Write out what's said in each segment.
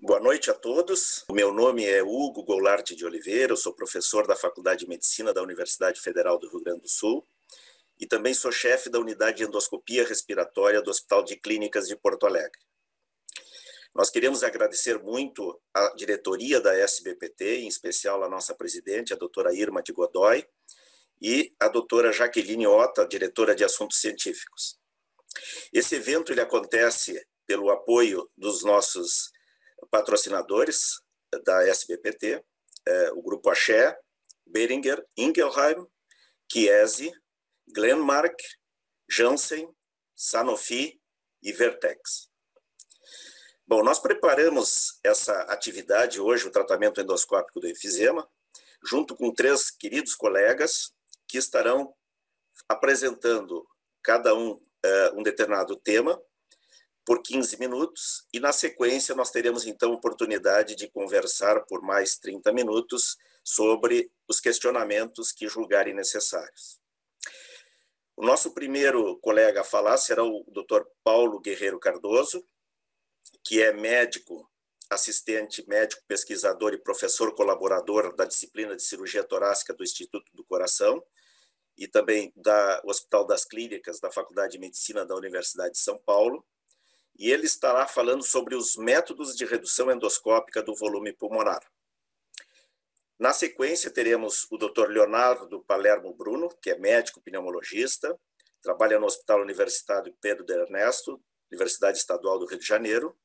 Boa noite a todos. O meu nome é Hugo Goulart de Oliveira, eu sou professor da Faculdade de Medicina da Universidade Federal do Rio Grande do Sul e também sou chefe da Unidade de Endoscopia Respiratória do Hospital de Clínicas de Porto Alegre. Nós queremos agradecer muito à diretoria da SBPT, em especial a nossa presidente, a doutora Irma de Godoy, e a doutora Jaqueline Ota, diretora de Assuntos Científicos. Esse evento ele acontece pelo apoio dos nossos patrocinadores da SBPT, o Grupo Axé, Boehringer Ingelheim, Chiesi, Glenmark, Janssen, Sanofi e Vertex. Bom, nós preparamos essa atividade hoje, o tratamento endoscópico do enfisema, junto com 3 queridos colegas que estarão apresentando cada um determinado tema por 15 minutos, e na sequência nós teremos então oportunidade de conversar por mais 30 minutos sobre os questionamentos que julgarem necessários. O nosso primeiro colega a falar será o Dr. Paulo Guerreiro Cardoso, que é médico, assistente médico, pesquisador e professor colaborador da disciplina de cirurgia torácica do Instituto do Coração e também do Hospital das Clínicas da Faculdade de Medicina da Universidade de São Paulo. E ele estará falando sobre os métodos de redução endoscópica do volume pulmonar. Na sequência, teremos o Dr. Leonardo Palermo Bruno, que é médico pneumologista, trabalha no Hospital Universitário Pedro de Ernesto, Universidade Estadual do Rio de Janeiro.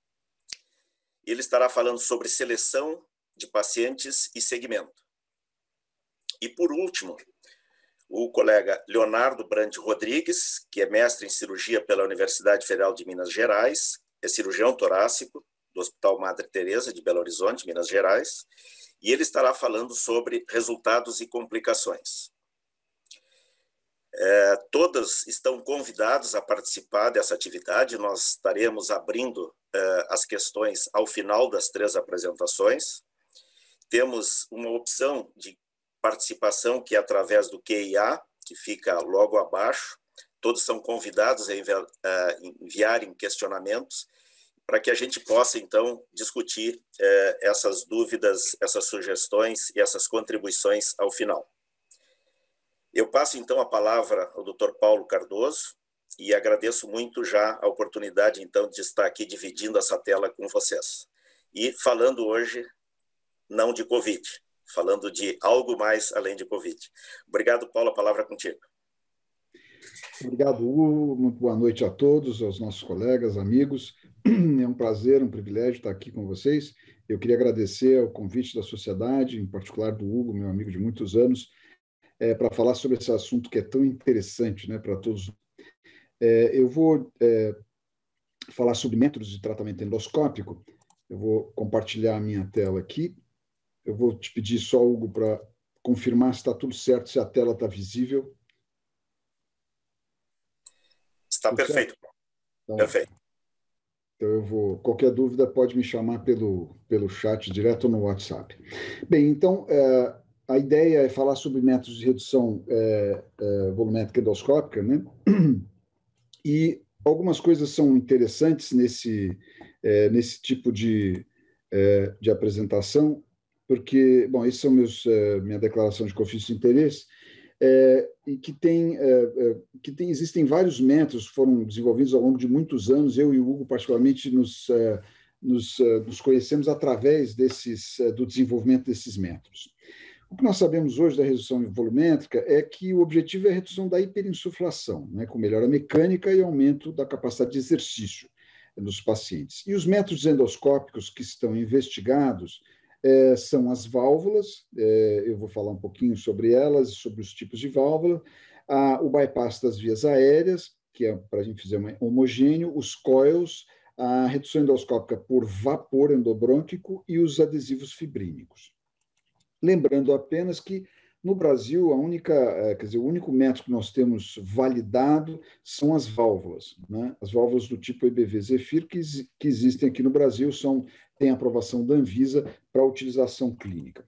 Ele estará falando sobre seleção de pacientes e segmento. E, por último, o colega Leonardo Brandi Rodrigues, que é mestre em cirurgia pela Universidade Federal de Minas Gerais, é cirurgião torácico do Hospital Madre Teresa de Belo Horizonte, Minas Gerais, e ele estará falando sobre resultados e complicações. Todos estão convidados a participar dessa atividade, nós estaremos abrindo as questões ao final das 3 apresentações. Temos uma opção de participação que é através do QIA, que fica logo abaixo. Todos são convidados a enviarem questionamentos para que a gente possa, então, discutir essas dúvidas, essas sugestões e essas contribuições ao final. Eu passo, então, a palavra ao Dr. Paulo Cardoso e agradeço muito já a oportunidade, então, de estar aqui dividindo essa tela com vocês. E falando hoje, não de Covid, falando de algo mais além de Covid. Obrigado, Paulo, a palavra é contigo. Obrigado, Hugo. Muito boa noite a todos, aos nossos colegas, amigos. É um prazer, um privilégio estar aqui com vocês. Eu queria agradecer o convite da sociedade, em particular do Hugo, meu amigo de muitos anos, para falar sobre esse assunto que é tão interessante, né, para todos. Eu vou falar sobre métodos de tratamento endoscópico. Eu vou compartilhar a minha tela aqui. Eu vou te pedir só, Hugo, para confirmar se está tudo certo, se a tela está visível. Está tudo perfeito. Então, perfeito. Então, eu vou. Qualquer dúvida pode me chamar pelo chat direto ou no WhatsApp. Bem, então, a ideia é falar sobre métodos de redução volumétrica endoscópica, né? E algumas coisas são interessantes nesse tipo de apresentação, porque, bom, esses são minha declaração de conflito de interesse, e existem vários métodos que foram desenvolvidos ao longo de muitos anos. Eu e o Hugo, particularmente, nos conhecemos através do desenvolvimento desses métodos. O que nós sabemos hoje da redução volumétrica é que o objetivo é a redução da hiperinsuflação, né, com melhora mecânica e aumento da capacidade de exercício nos pacientes. E os métodos endoscópicos que estão investigados são as válvulas, eu vou falar um pouquinho sobre elas, sobre os tipos de válvula, o bypass das vias aéreas, que é para a gente fazer um homogêneo, os coils, a redução endoscópica por vapor endobrônquico e os adesivos fibrínicos. Lembrando apenas que, no Brasil, o único método que nós temos validado são as válvulas, né? As válvulas do tipo EBV Zephyr, que existem aqui no Brasil, têm aprovação da Anvisa para utilização clínica.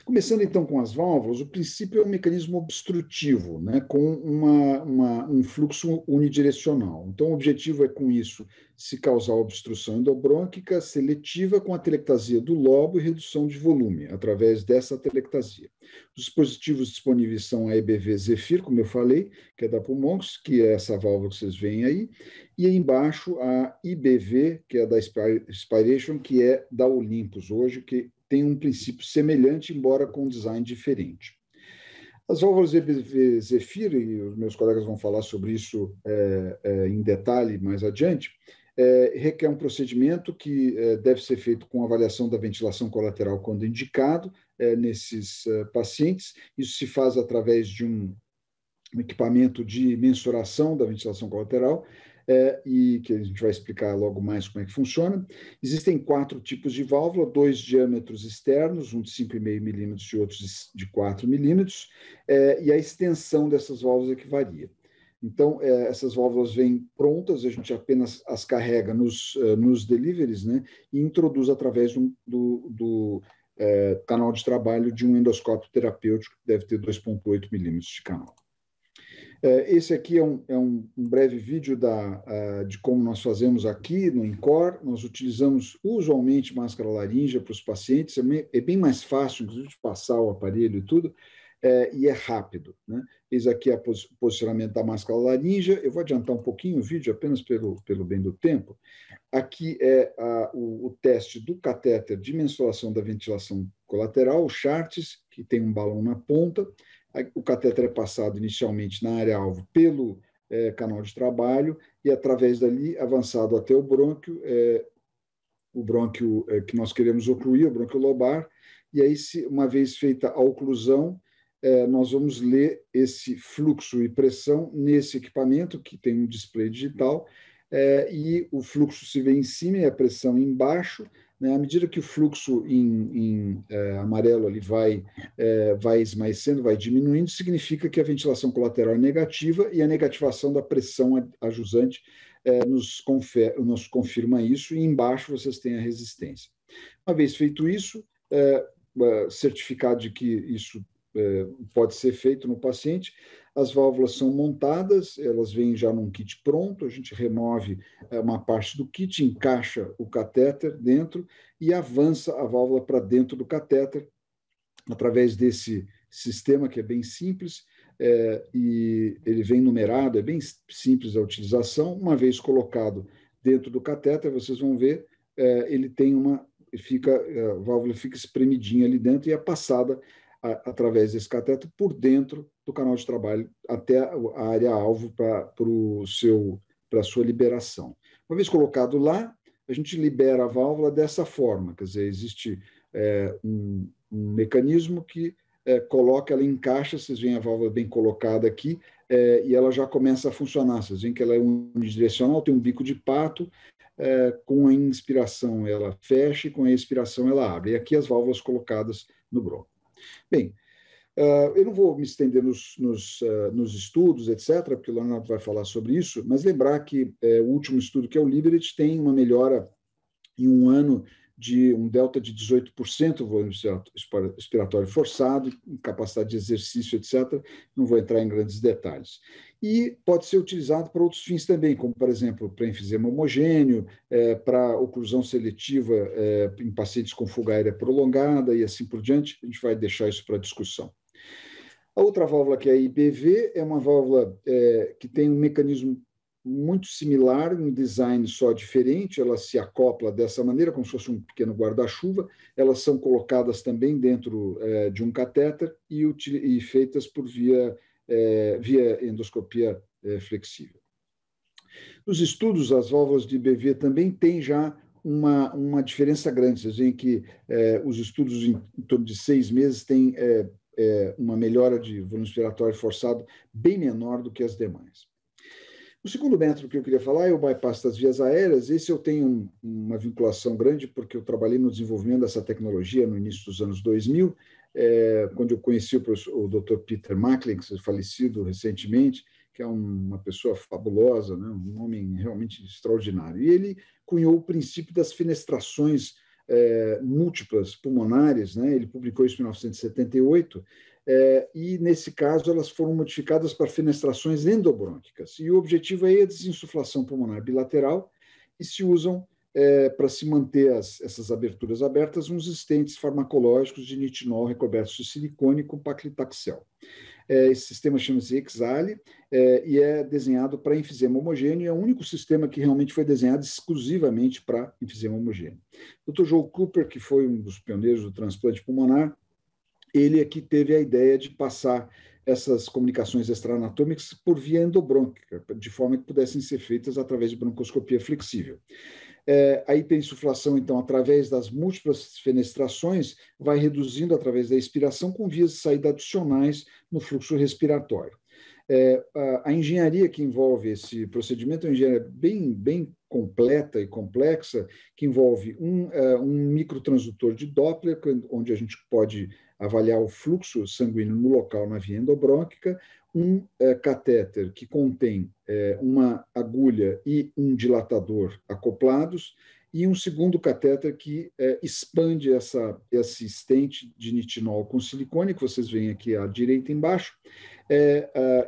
Começando, então, com as válvulas, o princípio é um mecanismo obstrutivo, né, com um fluxo unidirecional. Então, o objetivo é, com isso, se causar obstrução endobrônquica seletiva com atelectasia do lobo e redução de volume, através dessa atelectasia. Os dispositivos disponíveis são a EBV Zephyr, como eu falei, que é da Pulmonx, que é essa válvula que vocês veem aí, e aí embaixo a IBV, que é da Spiration, que é da Olympus hoje, que tem um princípio semelhante, embora com um design diferente. As válvulas EBV Zephyr, e os meus colegas vão falar sobre isso em detalhe mais adiante, requer um procedimento que deve ser feito com avaliação da ventilação colateral quando indicado nesses pacientes. Isso se faz através de um equipamento de mensuração da ventilação colateral, e que a gente vai explicar logo mais como é que funciona. Existem 4 tipos de válvula, 2 diâmetros externos, um de 5,5 milímetros e outros de 4 milímetros, e a extensão dessas válvulas é que varia. Então, essas válvulas vêm prontas, a gente apenas as carrega nos deliveries, né, e introduz através do canal de trabalho de um endoscópio terapêutico, que deve ter 2,8 milímetros de canal. Esse aqui é um breve vídeo de como nós fazemos aqui no INCOR. Nós utilizamos usualmente máscara laríngea para os pacientes, é bem mais fácil, inclusive, de passar o aparelho e tudo, e é rápido, né? Eis aqui o posicionamento da máscara laríngea. Eu vou adiantar um pouquinho o vídeo, apenas pelo bem do tempo. Aqui é o teste do catéter de mensuração da ventilação colateral, o Chartes, que tem um balão na ponta. O catéter é passado inicialmente na área-alvo pelo canal de trabalho e, através dali, avançado até o brônquio que nós queremos ocluir, o brônquio lobar. E aí, uma vez feita a oclusão, nós vamos ler esse fluxo e pressão nesse equipamento, que tem um display digital, e o fluxo se vê em cima e a pressão embaixo. À medida que o fluxo em amarelo ali vai esmaecendo, vai diminuindo, significa que a ventilação colateral é negativa e a negativação da pressão ajusante nos confirma isso, e embaixo vocês têm a resistência. Uma vez feito isso, certificado de que isso pode ser feito no paciente, as válvulas são montadas, elas vêm já num kit pronto, a gente remove uma parte do kit, encaixa o catéter dentro e avança a válvula para dentro do catéter, através desse sistema que é bem simples, e ele vem numerado, é bem simples a utilização. Uma vez colocado dentro do catéter, vocês vão ver, ele tem a válvula fica espremidinha ali dentro e é passada através desse cateto por dentro do canal de trabalho até a área-alvo para a sua liberação. Uma vez colocado lá, a gente libera a válvula dessa forma, quer dizer, existe um mecanismo que coloca, ela encaixa, vocês veem a válvula bem colocada aqui, e ela já começa a funcionar. Vocês veem que ela é unidirecional, tem um bico de pato, com a inspiração ela fecha e com a expiração ela abre. E aqui as válvulas colocadas no brônquio. Bem, eu não vou me estender nos estudos, etc., porque o Leonardo vai falar sobre isso, mas lembrar que o último estudo, que é o Liberty, tem uma melhora em um ano de um delta de 18% volume expiratório forçado, capacidade de exercício, etc. Não vou entrar em grandes detalhes. E pode ser utilizado para outros fins também, como, por exemplo, para enfisema homogêneo, para oclusão seletiva em pacientes com fuga aérea prolongada e assim por diante. A gente vai deixar isso para discussão. A outra válvula, que é a IBV, é uma válvula que tem um mecanismo muito similar, um design só diferente. Ela se acopla dessa maneira, como se fosse um pequeno guarda-chuva. Elas são colocadas também dentro de um catéter e feitas por via endoscopia flexível. Nos estudos, as válvulas de IBV também têm já uma diferença grande. Vocês veem que os estudos em torno de 6 meses têm uma melhora de volume expiratório forçado bem menor do que as demais. O segundo método que eu queria falar é o bypass das vias aéreas. Esse eu tenho uma vinculação grande, porque eu trabalhei no desenvolvimento dessa tecnologia no início dos anos 2000, quando eu conheci o Dr. Peter Macklin, que é falecido recentemente, que é uma pessoa fabulosa, né? Um homem realmente extraordinário. E ele cunhou o princípio das fenestrações múltiplas pulmonares, né? Ele publicou isso em 1978, e, nesse caso, elas foram modificadas para fenestrações endobrônquicas. E o objetivo aí é a desinsuflação pulmonar bilateral, e se usam, para se manter essas aberturas abertas, uns estentes farmacológicos de nitinol recobertos de silicone com paclitaxel. Esse sistema chama-se Exale, e é desenhado para enfisema homogêneo, e é o único sistema que realmente foi desenhado exclusivamente para enfisema homogêneo. O Dr. Joe Cooper, que foi um dos pioneiros do transplante pulmonar, ele aqui teve a ideia de passar essas comunicações extraanatômicas por via endobrônquica, de forma que pudessem ser feitas através de broncoscopia flexível. A hiperinsuflação, então, através das múltiplas fenestrações, vai reduzindo através da expiração com vias de saída adicionais no fluxo respiratório. A engenharia que envolve esse procedimento é uma engenharia bem completa e complexa, que envolve um microtransdutor de Doppler, onde a gente pode avaliar o fluxo sanguíneo no local na via endobrônquica, um catéter que contém uma agulha e um dilatador acoplados, e um segundo catéter que expande esse estente de nitinol com silicone, que vocês veem aqui à direita embaixo,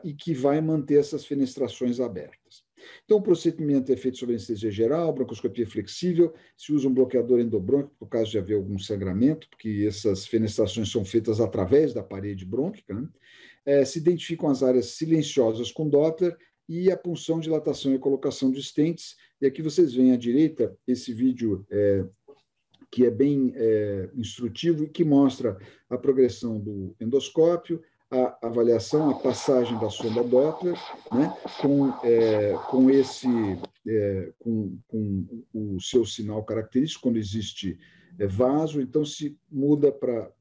e que vai manter essas fenestrações abertas. Então, o procedimento é feito sob anestesia geral, broncoscopia flexível, se usa um bloqueador endobrônquico no caso de haver algum sangramento, porque essas fenestrações são feitas através da parede brônquica, né? Se identificam as áreas silenciosas com Doppler e a punção, dilatação e colocação de estentes. E aqui vocês veem à direita esse vídeo que é bem instrutivo e que mostra a progressão do endoscópio, a avaliação, a passagem da sonda Doppler, né, com o seu sinal característico, quando existe vaso, então se muda para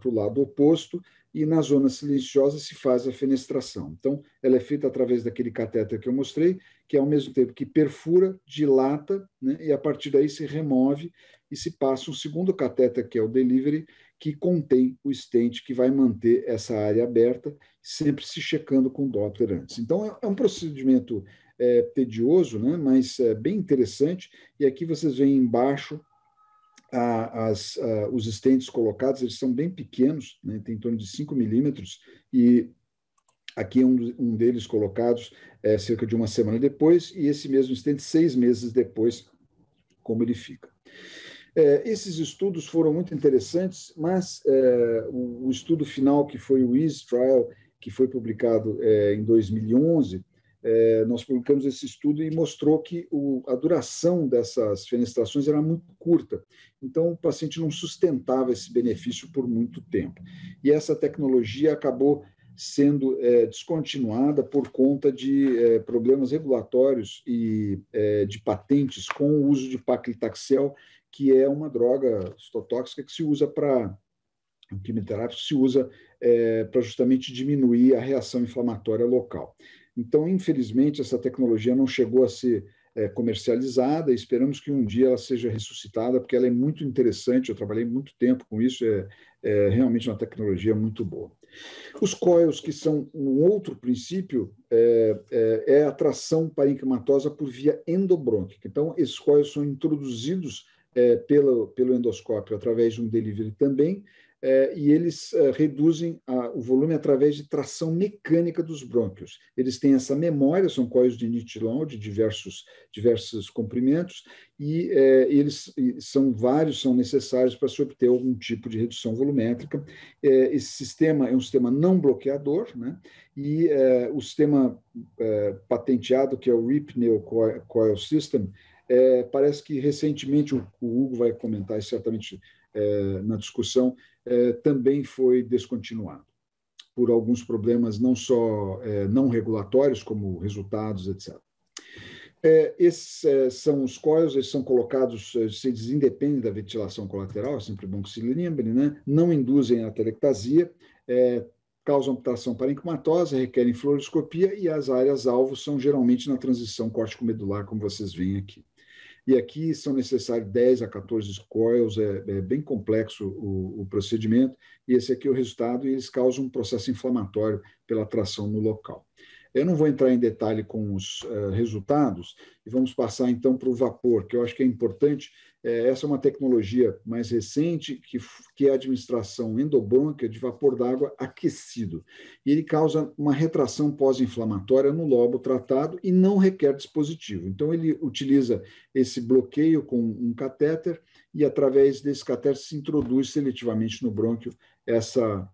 o lado oposto, e na zona silenciosa se faz a fenestração. Então, ela é feita através daquele catéter que eu mostrei, que ao mesmo tempo que perfura, dilata, né, e a partir daí se remove e se passa um segundo catéter, que é o delivery, que contém o stent que vai manter essa área aberta, sempre se checando com Doppler antes. Então, é um procedimento tedioso, né, mas bem interessante, e aqui vocês veem embaixo os stents colocados, eles são bem pequenos, né, tem em torno de 5 milímetros, e aqui é um deles colocados cerca de uma semana depois, e esse mesmo stent 6 meses depois, como ele fica. Esses estudos foram muito interessantes, mas o estudo final, que foi o EASE Trial, que foi publicado em 2011, nós publicamos esse estudo e mostrou que a duração dessas fenestrações era muito curta. Então, o paciente não sustentava esse benefício por muito tempo. E essa tecnologia acabou sendo descontinuada por conta de problemas regulatórios e de patentes com o uso de paclitaxel, que é uma droga citotóxica que se usa para quimioterápico, se usa para justamente diminuir a reação inflamatória local. Então, infelizmente, essa tecnologia não chegou a ser comercializada, e esperamos que um dia ela seja ressuscitada, porque ela é muito interessante, eu trabalhei muito tempo com isso, é realmente uma tecnologia muito boa. Os coils, que são um outro princípio, é a tração parenquimatosa por via endobrônquica. Então, esses coils são introduzidos pelo endoscópio através de um delivery também, e eles reduzem o volume através de tração mecânica dos brônquios. Eles têm essa memória, são coils de nitilol de diversos comprimentos, e eles são necessários para se obter algum tipo de redução volumétrica. Esse sistema é um sistema não bloqueador, né? E o sistema patenteado, que é o RIP-Neo Coil System, parece que recentemente, o Hugo vai comentar isso certamente na discussão, também foi descontinuado por alguns problemas não só não regulatórios, como resultados, etc. Esses são os coils, eles são colocados, eles independem da ventilação colateral, é sempre bom que se lembre, né? Não induzem a atelectasia, causam tração parenquimatosa, requerem fluoroscopia, e as áreas-alvo são geralmente na transição córtico-medular, como vocês veem aqui. E aqui são necessários 10 a 14 coils, é bem complexo o procedimento, e esse aqui é o resultado, e eles causam um processo inflamatório pela tração no local. Eu não vou entrar em detalhe com os resultados e vamos passar, então, para o vapor, que eu acho que é importante. Essa é uma tecnologia mais recente, que é a administração endobrônquica de vapor d'água aquecido. E ele causa uma retração pós-inflamatória no lobo tratado e não requer dispositivo. Então, ele utiliza esse bloqueio com um catéter e, através desse catéter, se introduz seletivamente no brônquio essa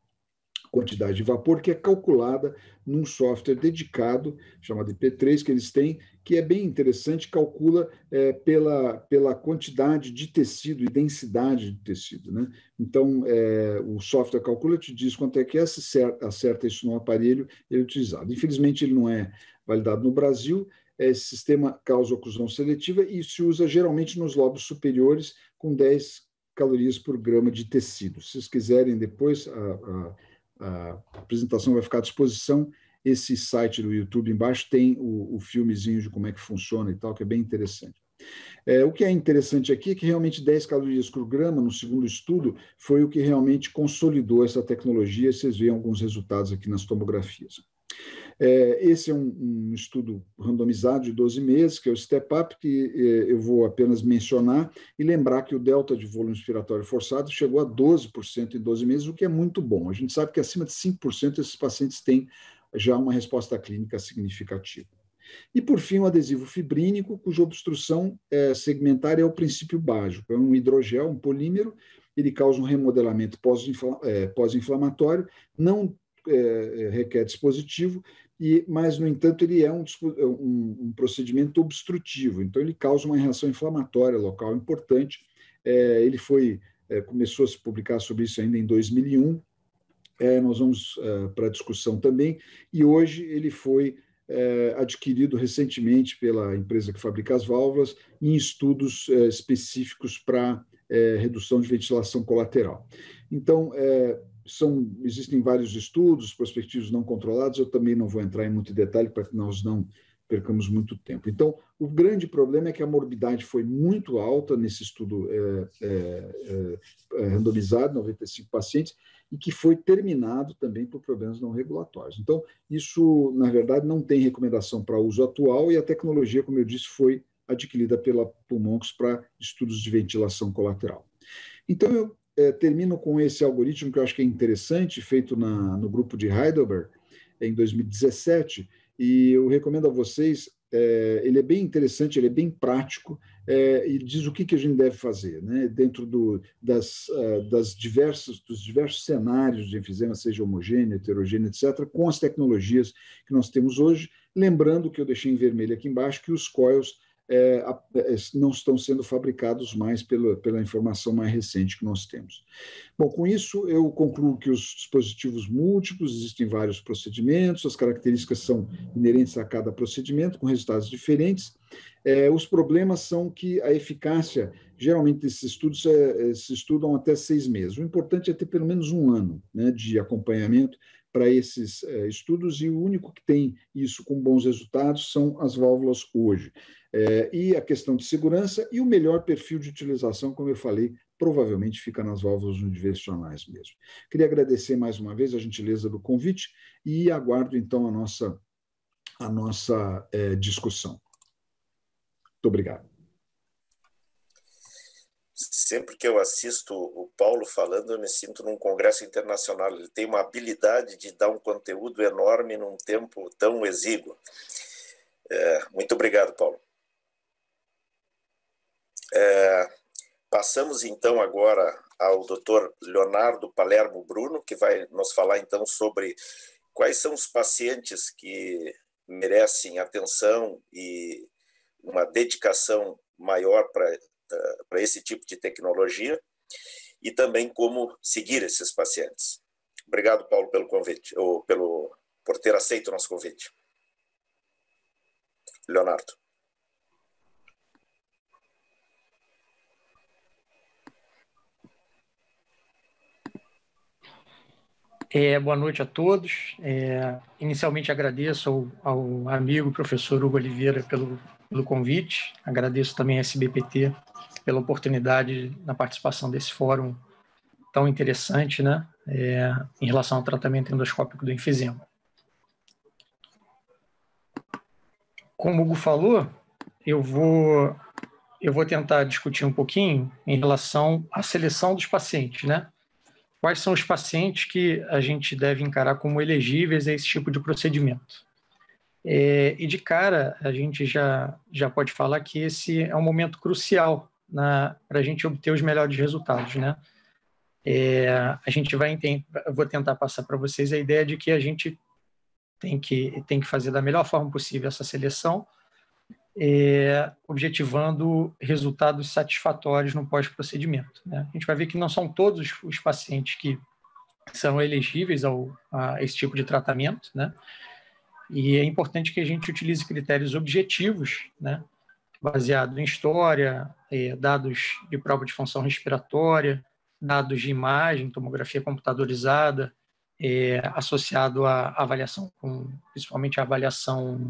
quantidade de vapor que é calculada num software dedicado, chamado IP3, que eles têm, que é bem interessante, calcula pela quantidade de tecido e densidade de tecido, né? Então, o software calcula, te diz quanto é que acerta isso no aparelho ele é utilizado. Infelizmente, ele não é validado no Brasil. Esse sistema causa oclusão seletiva e se usa geralmente nos lobos superiores, com 10 calorias por grama de tecido. Se vocês quiserem depois, a apresentação vai ficar à disposição. Esse site do YouTube embaixo tem o filmezinho de como é que funciona e tal, que é bem interessante. O que é interessante aqui é que realmente 10 calorias por grama, no segundo estudo, foi o que realmente consolidou essa tecnologia. Vocês veem alguns resultados aqui nas tomografias. Esse é um estudo randomizado de 12 meses, que é o Step Up, que eu vou apenas mencionar e lembrar que o delta de volume respiratório forçado chegou a 12% em 12 meses, o que é muito bom. A gente sabe que acima de 5% esses pacientes têm já uma resposta clínica significativa. E, por fim, o adesivo fibrínico, cuja obstrução segmentar é o princípio básico. É um hidrogel, um polímero, ele causa um remodelamento pós-inflamatório, não requer dispositivo, mas, no entanto, ele é um procedimento obstrutivo, então ele causa uma reação inflamatória local importante. Ele começou a se publicar sobre isso ainda em 2001, nós vamos para a discussão também, e hoje ele foi adquirido recentemente pela empresa que fabrica as válvulas em estudos específicos para redução de ventilação colateral. Então, existem vários estudos prospectivos não controlados, eu também não vou entrar em muito detalhe para que nós não percamos muito tempo. Então, o grande problema é que a morbidade foi muito alta nesse estudo randomizado, 95 pacientes, e que foi terminado também por problemas não regulatórios. Então, isso, na verdade, não tem recomendação para uso atual e a tecnologia, como eu disse, foi adquirida pela Pulmonx para estudos de ventilação colateral. Então, eu termino com esse algoritmo que eu acho que é interessante, feito no grupo de Heidelberg, em 2017, e eu recomendo a vocês. Ele é bem interessante, ele é bem prático, e diz o que a gente deve fazer, né? Dentro dos diversos cenários de enfisema, seja homogêneo, heterogêneo, etc., com as tecnologias que nós temos hoje, lembrando que eu deixei em vermelho aqui embaixo, que os coils não estão sendo fabricados mais pela informação mais recente que nós temos. Bom, com isso, eu concluo que os dispositivos múltiplos, existem vários procedimentos, as características são inerentes a cada procedimento, com resultados diferentes. Os problemas são que a eficácia, geralmente, desses estudos se estudam até 6 meses. O importante é ter pelo menos 1 ano, né, de acompanhamento para esses estudos, e o único que tem isso com bons resultados são as válvulas hoje. E a questão de segurança e o melhor perfil de utilização, como eu falei, provavelmente fica nas válvulas unidirecionais mesmo. Queria agradecer mais uma vez a gentileza do convite e aguardo, então, a nossa discussão. Muito obrigado. Sempre que eu assisto o Paulo falando, eu me sinto num congresso internacional. Ele tem uma habilidade de dar um conteúdo enorme num tempo tão exíguo. Muito obrigado, Paulo. Passamos, então, agora ao Dr. Leonardo Palermo Bruno, que vai nos falar, então, sobre quais são os pacientes que merecem atenção e uma dedicação maior para esse tipo de tecnologia e também como seguir esses pacientes. Obrigado, Paulo, pelo convite, ou por ter aceito o nosso convite. Leonardo. Boa noite a todos. Inicialmente agradeço ao amigo professor Hugo Oliveira pelo convite. Agradeço também a SBPT pela oportunidade na participação desse fórum tão interessante, né, em relação ao tratamento endoscópico do enfisema. como o Hugo falou, eu vou tentar discutir um pouquinho em relação à seleção dos pacientes, né? Quais são os pacientes que a gente deve encarar como elegíveis a esse tipo de procedimento? E de cara, a gente já pode falar que esse é um momento crucial para a gente obter os melhores resultados, né? A gente vou tentar passar para vocês a ideia de que a gente tem que fazer da melhor forma possível essa seleção, objetivando resultados satisfatórios no pós-procedimento, né? A gente vai ver que não são todos os pacientes que são elegíveis a esse tipo de tratamento, né? E é importante que a gente utilize critérios objetivos, né, baseado em história, dados de prova de função respiratória, dados de imagem, tomografia computadorizada, associado à avaliação, principalmente a avaliação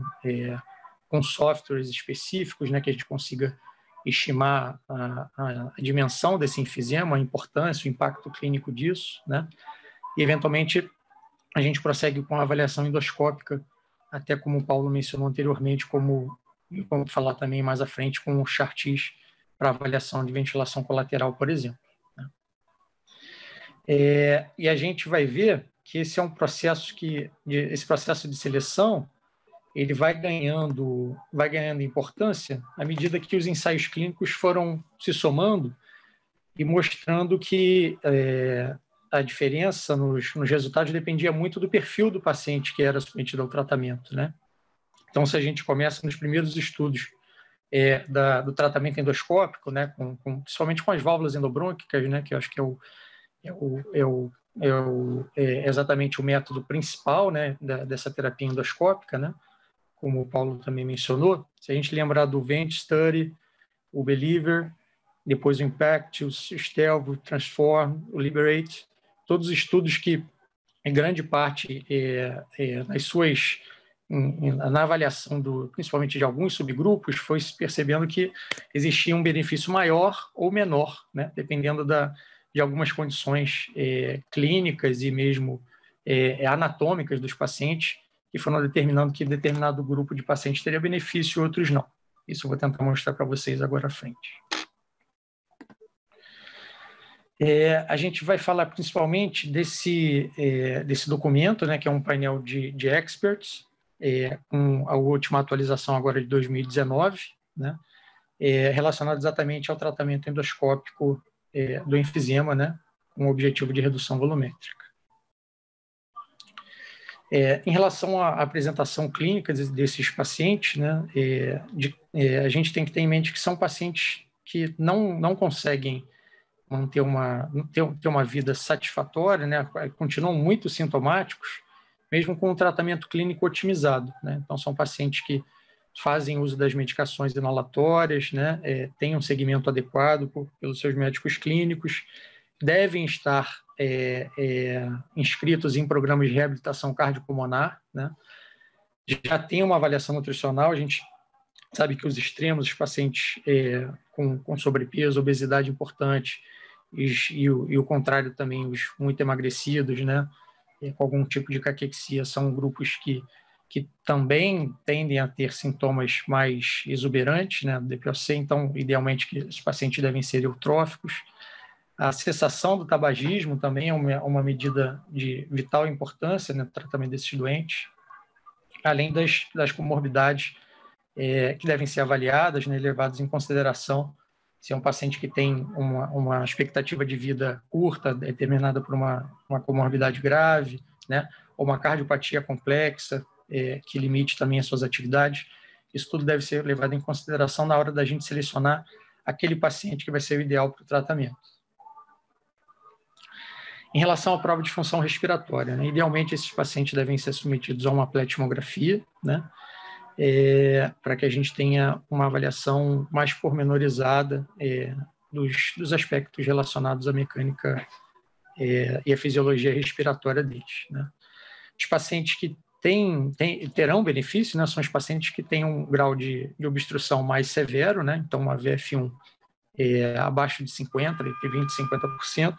com softwares específicos, né, que a gente consiga estimar a dimensão desse enfisema, a importância, o impacto clínico disso, né? E, eventualmente, a gente prossegue com a avaliação endoscópica, até como o Paulo mencionou anteriormente, como vamos falar também mais à frente, com o Chartis para avaliação de ventilação colateral, por exemplo, né? E a gente vai ver que esse é um processo esse processo de seleção, ele vai ganhando importância à medida que os ensaios clínicos foram se somando e mostrando que a diferença nos resultados dependia muito do perfil do paciente que era submetido ao tratamento, né? Então, se a gente começa nos primeiros estudos do tratamento endoscópico, né, principalmente com as válvulas endobrônquicas, né, que eu acho que é exatamente o método principal, né, dessa terapia endoscópica, né, como o Paulo também mencionou. Se a gente lembrar do VENT Study, o Believer, depois o Impact, o STELV, o Transform, o Liberate, todos os estudos que, em grande parte, na avaliação principalmente de alguns subgrupos, foi se percebendo que existia um benefício maior ou menor, né, dependendo de algumas condições clínicas e mesmo anatômicas dos pacientes, que foram determinando que determinado grupo de pacientes teria benefício e outros não. Isso eu vou tentar mostrar para vocês agora à frente. A gente vai falar principalmente desse documento, né, que é um painel de experts, com a última atualização agora de 2019, né, relacionado exatamente ao tratamento endoscópico do enfisema, né, com o objetivo de redução volumétrica. Em relação à apresentação clínica desses pacientes, né, a gente tem que ter em mente que são pacientes que não conseguem manter ter uma vida satisfatória, né, continuam muito sintomáticos, mesmo com o tratamento clínico otimizado, né? Então, são pacientes que fazem uso das medicações inalatórias, né, têm um segmento adequado pelos seus médicos clínicos, devem estar inscritos em programas de reabilitação cardiopulmonar, né? Já tem uma avaliação nutricional, a gente sabe que os extremos, os pacientes com sobrepeso, obesidade importante, e o contrário também, os muito emagrecidos, né, com algum tipo de caquexia, são grupos que também tendem a ter sintomas mais exuberantes, né, do DPOC, então, idealmente, que os pacientes devem ser eutróficos. A cessação do tabagismo também é uma medida de vital importância, né, no tratamento desses doentes, além das comorbidades que devem ser avaliadas, né, levadas em consideração se é um paciente que tem uma expectativa de vida curta, determinada por uma comorbidade grave, né, ou uma cardiopatia complexa, que limite também as suas atividades. Isso tudo deve ser levado em consideração na hora da gente selecionar aquele paciente que vai ser o ideal para o tratamento. Em relação à prova de função respiratória, né, idealmente esses pacientes devem ser submetidos a uma pletismografia, né, para que a gente tenha uma avaliação mais pormenorizada dos aspectos relacionados à mecânica e à fisiologia respiratória deles, né. Os pacientes que terão benefício, né, são os pacientes que têm um grau de obstrução mais severo, né, então uma VF1 abaixo de 50%, entre 20% e 50%.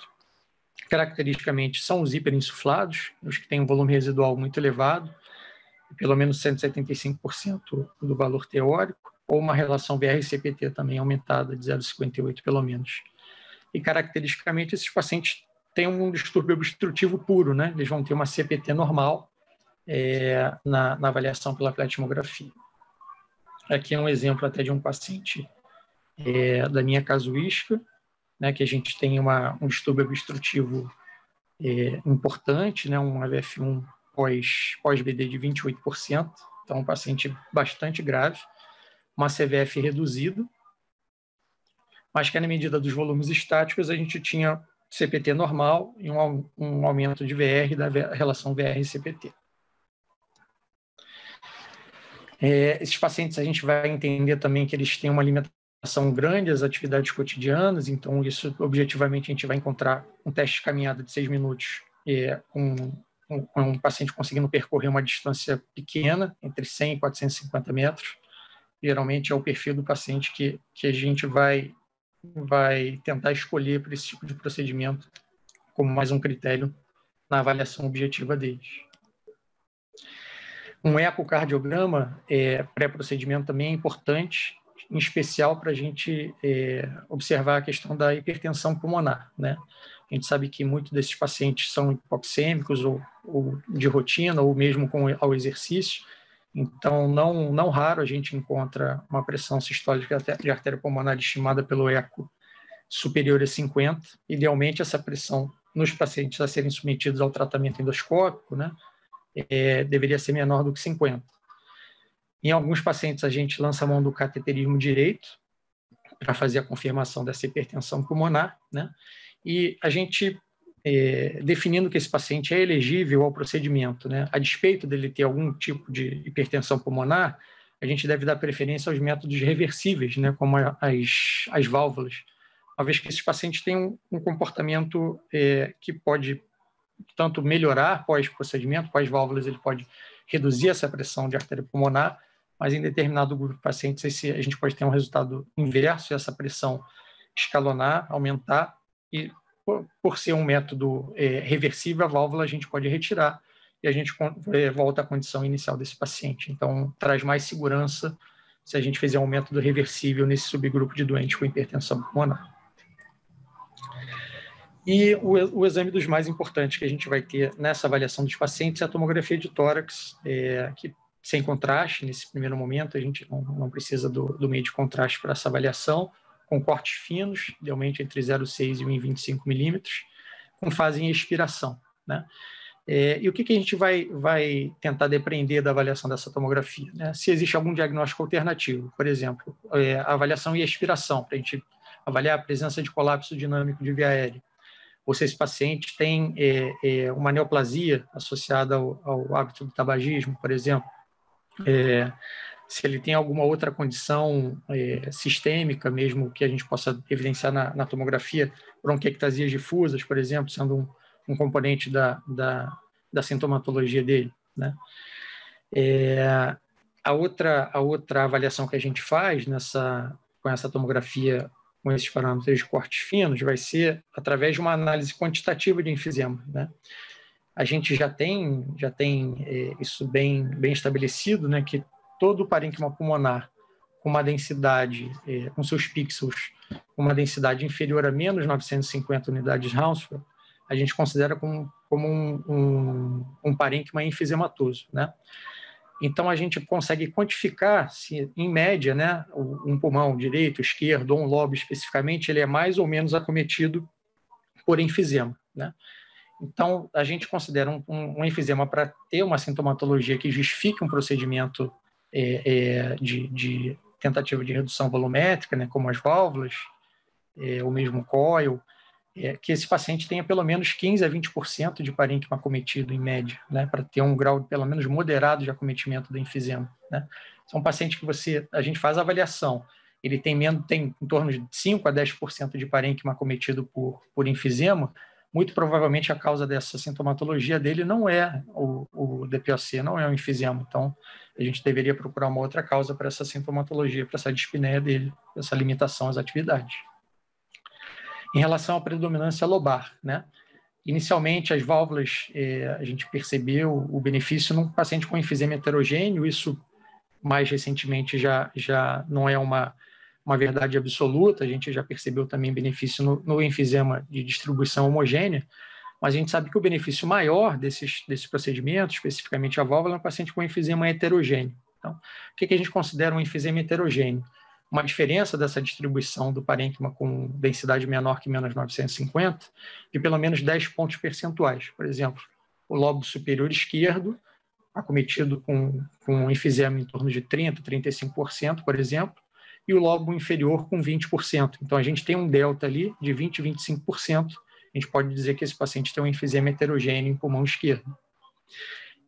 Caracteristicamente, são os hiperinsuflados, os que têm um volume residual muito elevado, pelo menos 175% do valor teórico, ou uma relação VR-CPT também aumentada de 0,58 pelo menos. E, caracteristicamente, esses pacientes têm um distúrbio obstrutivo puro, né? Eles vão ter uma CPT normal na avaliação pela pletismografia. Aqui é um exemplo até de um paciente da minha casuística, né, que a gente tem um distúrbio obstrutivo importante, né, um AVF1 pós-BD de 28%, então um paciente bastante grave, uma CVF reduzida, mas que na medida dos volumes estáticos a gente tinha CPT normal e um aumento de VR da relação VR-CPT. Esses pacientes a gente vai entender também que eles têm uma limitação grande às atividades cotidianas, então isso objetivamente a gente vai encontrar um teste de caminhada de 6 minutos com um paciente conseguindo percorrer uma distância pequena, entre 100 e 450 metros. Geralmente é o perfil do paciente que a gente vai tentar escolher para esse tipo de procedimento como mais um critério na avaliação objetiva deles. Um ecocardiograma pré-procedimento também é importante, em especial para a gente observar a questão da hipertensão pulmonar, né? A gente sabe que muitos desses pacientes são hipoxêmicos ou de rotina, ou mesmo ao exercício, então não raro a gente encontra uma pressão sistólica de artéria pulmonar estimada pelo eco superior a 50. Idealmente, essa pressão nos pacientes a serem submetidos ao tratamento endoscópico, né, deveria ser menor do que 50. Em alguns pacientes, a gente lança a mão do cateterismo direito para fazer a confirmação dessa hipertensão pulmonar, né, e a gente, definindo que esse paciente é elegível ao procedimento, né, a despeito dele ter algum tipo de hipertensão pulmonar, a gente deve dar preferência aos métodos reversíveis, né, como as válvulas, uma vez que esses pacientes têm um comportamento que pode tanto melhorar pós-procedimento, pós-válvulas, ele pode reduzir essa pressão de artéria pulmonar, mas em determinado grupo de pacientes a gente pode ter um resultado inverso, essa pressão escalonar, aumentar, e por ser um método reversível, a válvula a gente pode retirar e a gente volta à condição inicial desse paciente. Então, traz mais segurança se a gente fizer um método reversível nesse subgrupo de doentes com hipertensão pulmonar. E o exame dos mais importantes que a gente vai ter nessa avaliação dos pacientes é a tomografia de tórax, que sem contraste, nesse primeiro momento, a gente não precisa do meio de contraste para essa avaliação, com cortes finos, idealmente entre 0,6 e 1,25 milímetros, com fase em expiração, né? E o que a gente vai tentar depreender da avaliação dessa tomografia, né? Se existe algum diagnóstico alternativo, por exemplo, a avaliação e expiração, para a gente avaliar a presença de colapso dinâmico de via aérea, ou se esse paciente tem uma neoplasia associada ao hábito do tabagismo, por exemplo, se ele tem alguma outra condição sistêmica mesmo que a gente possa evidenciar na tomografia, bronquiectasias difusas, por exemplo, sendo um componente da sintomatologia dele, né? A outra avaliação que a gente faz com essa tomografia, com esses parâmetros de cortes finos, vai ser através de uma análise quantitativa de enfisema, né? A gente já tem isso bem estabelecido, né, que todo parênquima pulmonar com uma densidade, com seus pixels, com uma densidade inferior a menos 950 unidades Hounsfield, a gente considera como um parênquima enfisematoso, né? Então, a gente consegue quantificar se, em média, né, um pulmão direito, esquerdo, ou um lobo especificamente, ele é mais ou menos acometido por enfisema, né? Então, a gente considera um enfisema para ter uma sintomatologia que justifique um procedimento de tentativa de redução volumétrica, né, como as válvulas, ou mesmo coil, que esse paciente tenha pelo menos 15% a 20% de parênquima acometido em média, né, para ter um grau pelo menos moderado de acometimento do enfisema, né. São pacientes que a gente faz a avaliação, ele tem em torno de 5% a 10% de parênquima acometido por enfisema, muito provavelmente a causa dessa sintomatologia dele não é o DPOC, não é o enfisema. Então, a gente deveria procurar uma outra causa para essa sintomatologia, para essa dispneia dele, essa limitação às atividades. Em relação à predominância lobar, né? Inicialmente, as válvulas, a gente percebeu o benefício num paciente com enfisema heterogêneo, isso mais recentemente já não é uma verdade absoluta, a gente já percebeu também benefício no enfisema de distribuição homogênea, mas a gente sabe que o benefício maior desses procedimentos, especificamente a válvula, é um paciente com enfisema heterogêneo. Então, o que a gente considera um enfisema heterogêneo? Uma diferença dessa distribuição do parênquima com densidade menor que menos 950 de pelo menos 10 pontos percentuais. Por exemplo, o lobo superior esquerdo, acometido com um enfisema em torno de 30%, 35%, por exemplo, e o lobo inferior com 20%. Então, a gente tem um delta ali de 20%, 25%. A gente pode dizer que esse paciente tem um enfisema heterogêneo em pulmão esquerdo.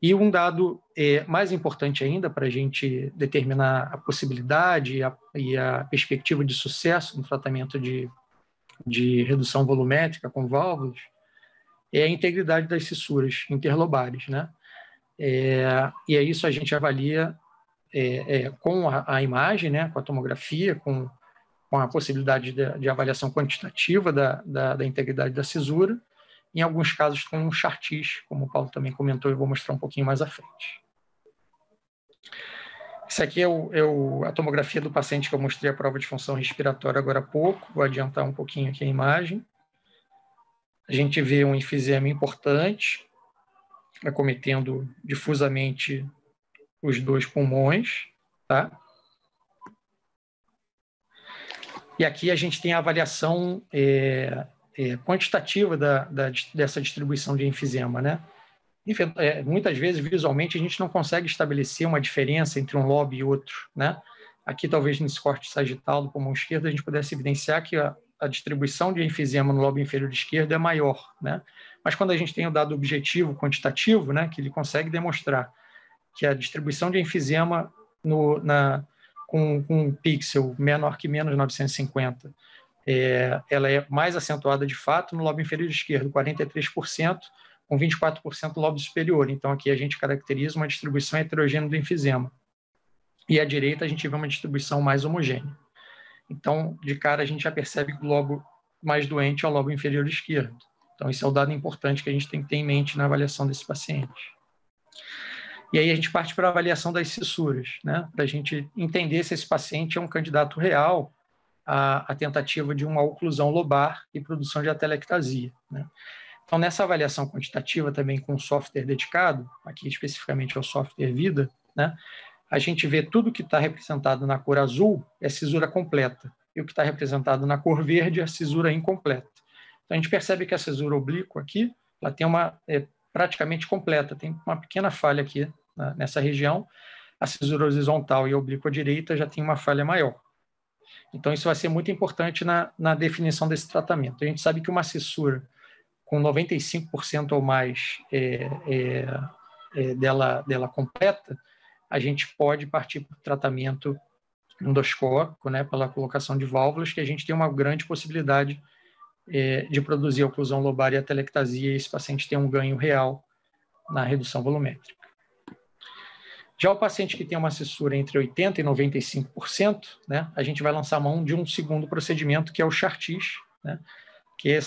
E um dado mais importante ainda para a gente determinar a possibilidade e a perspectiva de sucesso no tratamento de redução volumétrica com válvulas é a integridade das fissuras interlobares, né? E é isso a gente avalia com a imagem, né, com a tomografia, com a possibilidade de avaliação quantitativa da integridade da cisura, em alguns casos com um chartis, como o Paulo também comentou, eu vou mostrar um pouquinho mais à frente. Essa aqui é a tomografia do paciente que eu mostrei a prova de função respiratória agora há pouco, vou adiantar um pouquinho aqui a imagem. A gente vê um enfisema importante, acometendo difusamente os dois pulmões, tá? E aqui a gente tem a avaliação quantitativa dessa distribuição de enfisema, né? Muitas vezes, visualmente, a gente não consegue estabelecer uma diferença entre um lobo e outro, né? Aqui, talvez, nesse corte sagital do pulmão esquerdo, a gente pudesse evidenciar que a distribuição de enfisema no lobo inferior esquerdo é maior, né? Mas quando a gente tem o dado objetivo, quantitativo, né, que ele consegue demonstrar que a distribuição de enfisema com um pixel menor que menos 950, ela é mais acentuada de fato no lobo inferior esquerdo, 43%, com 24% no lobo superior. Então, aqui a gente caracteriza uma distribuição heterogênea do enfisema. E à direita a gente vê uma distribuição mais homogênea. Então, de cara, a gente já percebe que o lobo mais doente é o lobo inferior esquerdo. Então, esse é o dado importante que a gente tem que ter em mente na avaliação desse paciente. E aí a gente parte para a avaliação das fissuras, né? Para a gente entender se esse paciente é um candidato real à tentativa de uma oclusão lobar e produção de atelectasia, né? Então, nessa avaliação quantitativa, também com software dedicado, aqui especificamente é o software Vida, né? A gente vê tudo que está representado na cor azul é cisura completa, e o que está representado na cor verde é cisura incompleta. Então, a gente percebe que a cisura oblíqua aqui, ela tem praticamente completa, tem uma pequena falha aqui nessa região. A cisura horizontal e a oblíqua direita já tem uma falha maior. Então, isso vai ser muito importante na definição desse tratamento. A gente sabe que uma fissura com 95% ou mais dela completa, a gente pode partir para o tratamento endoscópico, né, pela colocação de válvulas, que a gente tem uma grande possibilidade de produzir oclusão lobar e atelectasia, e esse paciente tem um ganho real na redução volumétrica. Já o paciente que tem uma fissura entre 80% e 95%, né, a gente vai lançar mão de um segundo procedimento, que é o chartis, né, que é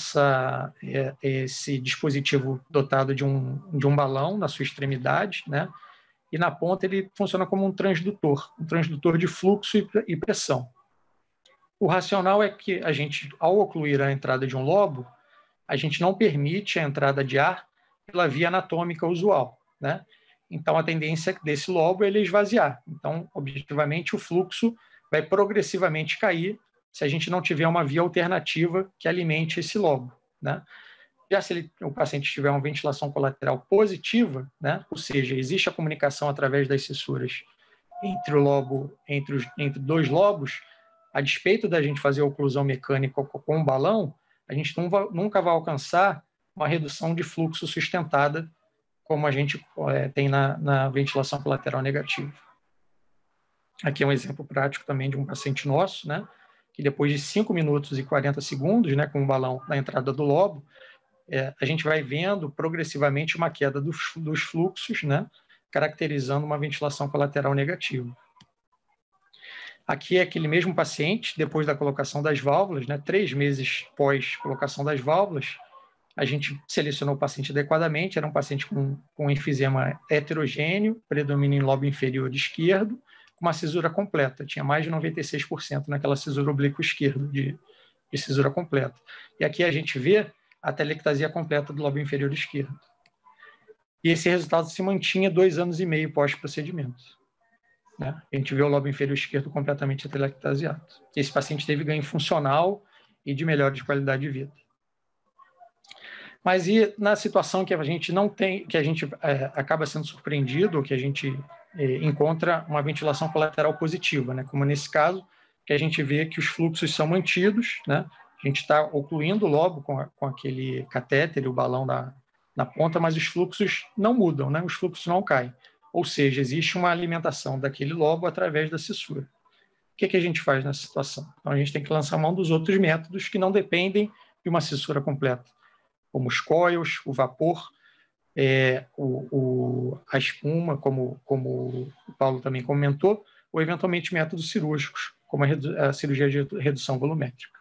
esse dispositivo dotado de um balão na sua extremidade, né, e na ponta ele funciona como um transdutor de fluxo e pressão. O racional é que a gente, ao ocluir a entrada de um lobo, a gente não permite a entrada de ar pela via anatômica usual, né? Então, a tendência desse lobo é ele esvaziar. Então, objetivamente, o fluxo vai progressivamente cair se a gente não tiver uma via alternativa que alimente esse lobo, né? Já se o paciente tiver uma ventilação colateral positiva, né? Ou seja, existe a comunicação através das fissuras entre dois lobos, a despeito da gente fazer a oclusão mecânica com um balão, a gente nunca vai alcançar uma redução de fluxo sustentada como a gente tem na ventilação colateral negativa. Aqui é um exemplo prático também de um paciente nosso, né, que depois de 5 minutos e 40 segundos, né, com o balão na entrada do lobo, a gente vai vendo progressivamente uma queda dos fluxos, né, caracterizando uma ventilação colateral negativa. Aqui é aquele mesmo paciente, depois da colocação das válvulas, né, 3 meses pós colocação das válvulas, A gente selecionou o paciente adequadamente, era um paciente com enfisema heterogêneo, predomínio em lobo inferior esquerdo, com uma cisura completa, tinha mais de 96% naquela cisura oblíqua esquerda de cisura completa. E aqui a gente vê a telectasia completa do lobo inferior esquerdo. E esse resultado se mantinha 2 anos e meio pós-procedimento. Né? A gente vê o lobo inferior esquerdo completamente atelectasiado. Esse paciente teve ganho funcional e de melhora de qualidade de vida. Mas e na situação que a gente não tem, que a gente acaba sendo surpreendido, ou que a gente encontra uma ventilação colateral positiva, né? Como nesse caso, que a gente vê que os fluxos são mantidos, né? A gente está ocluindo o lobo com aquele catéter e o balão na ponta, mas os fluxos não mudam, né? Os fluxos não caem. Ou seja, existe uma alimentação daquele lobo através da cissura. O que a gente faz nessa situação? Então, a gente tem que lançar mão dos outros métodos que não dependem de uma cissura completa, como os coils, o vapor, a espuma, como o Paulo também comentou, ou eventualmente métodos cirúrgicos, como a cirurgia de redução volumétrica.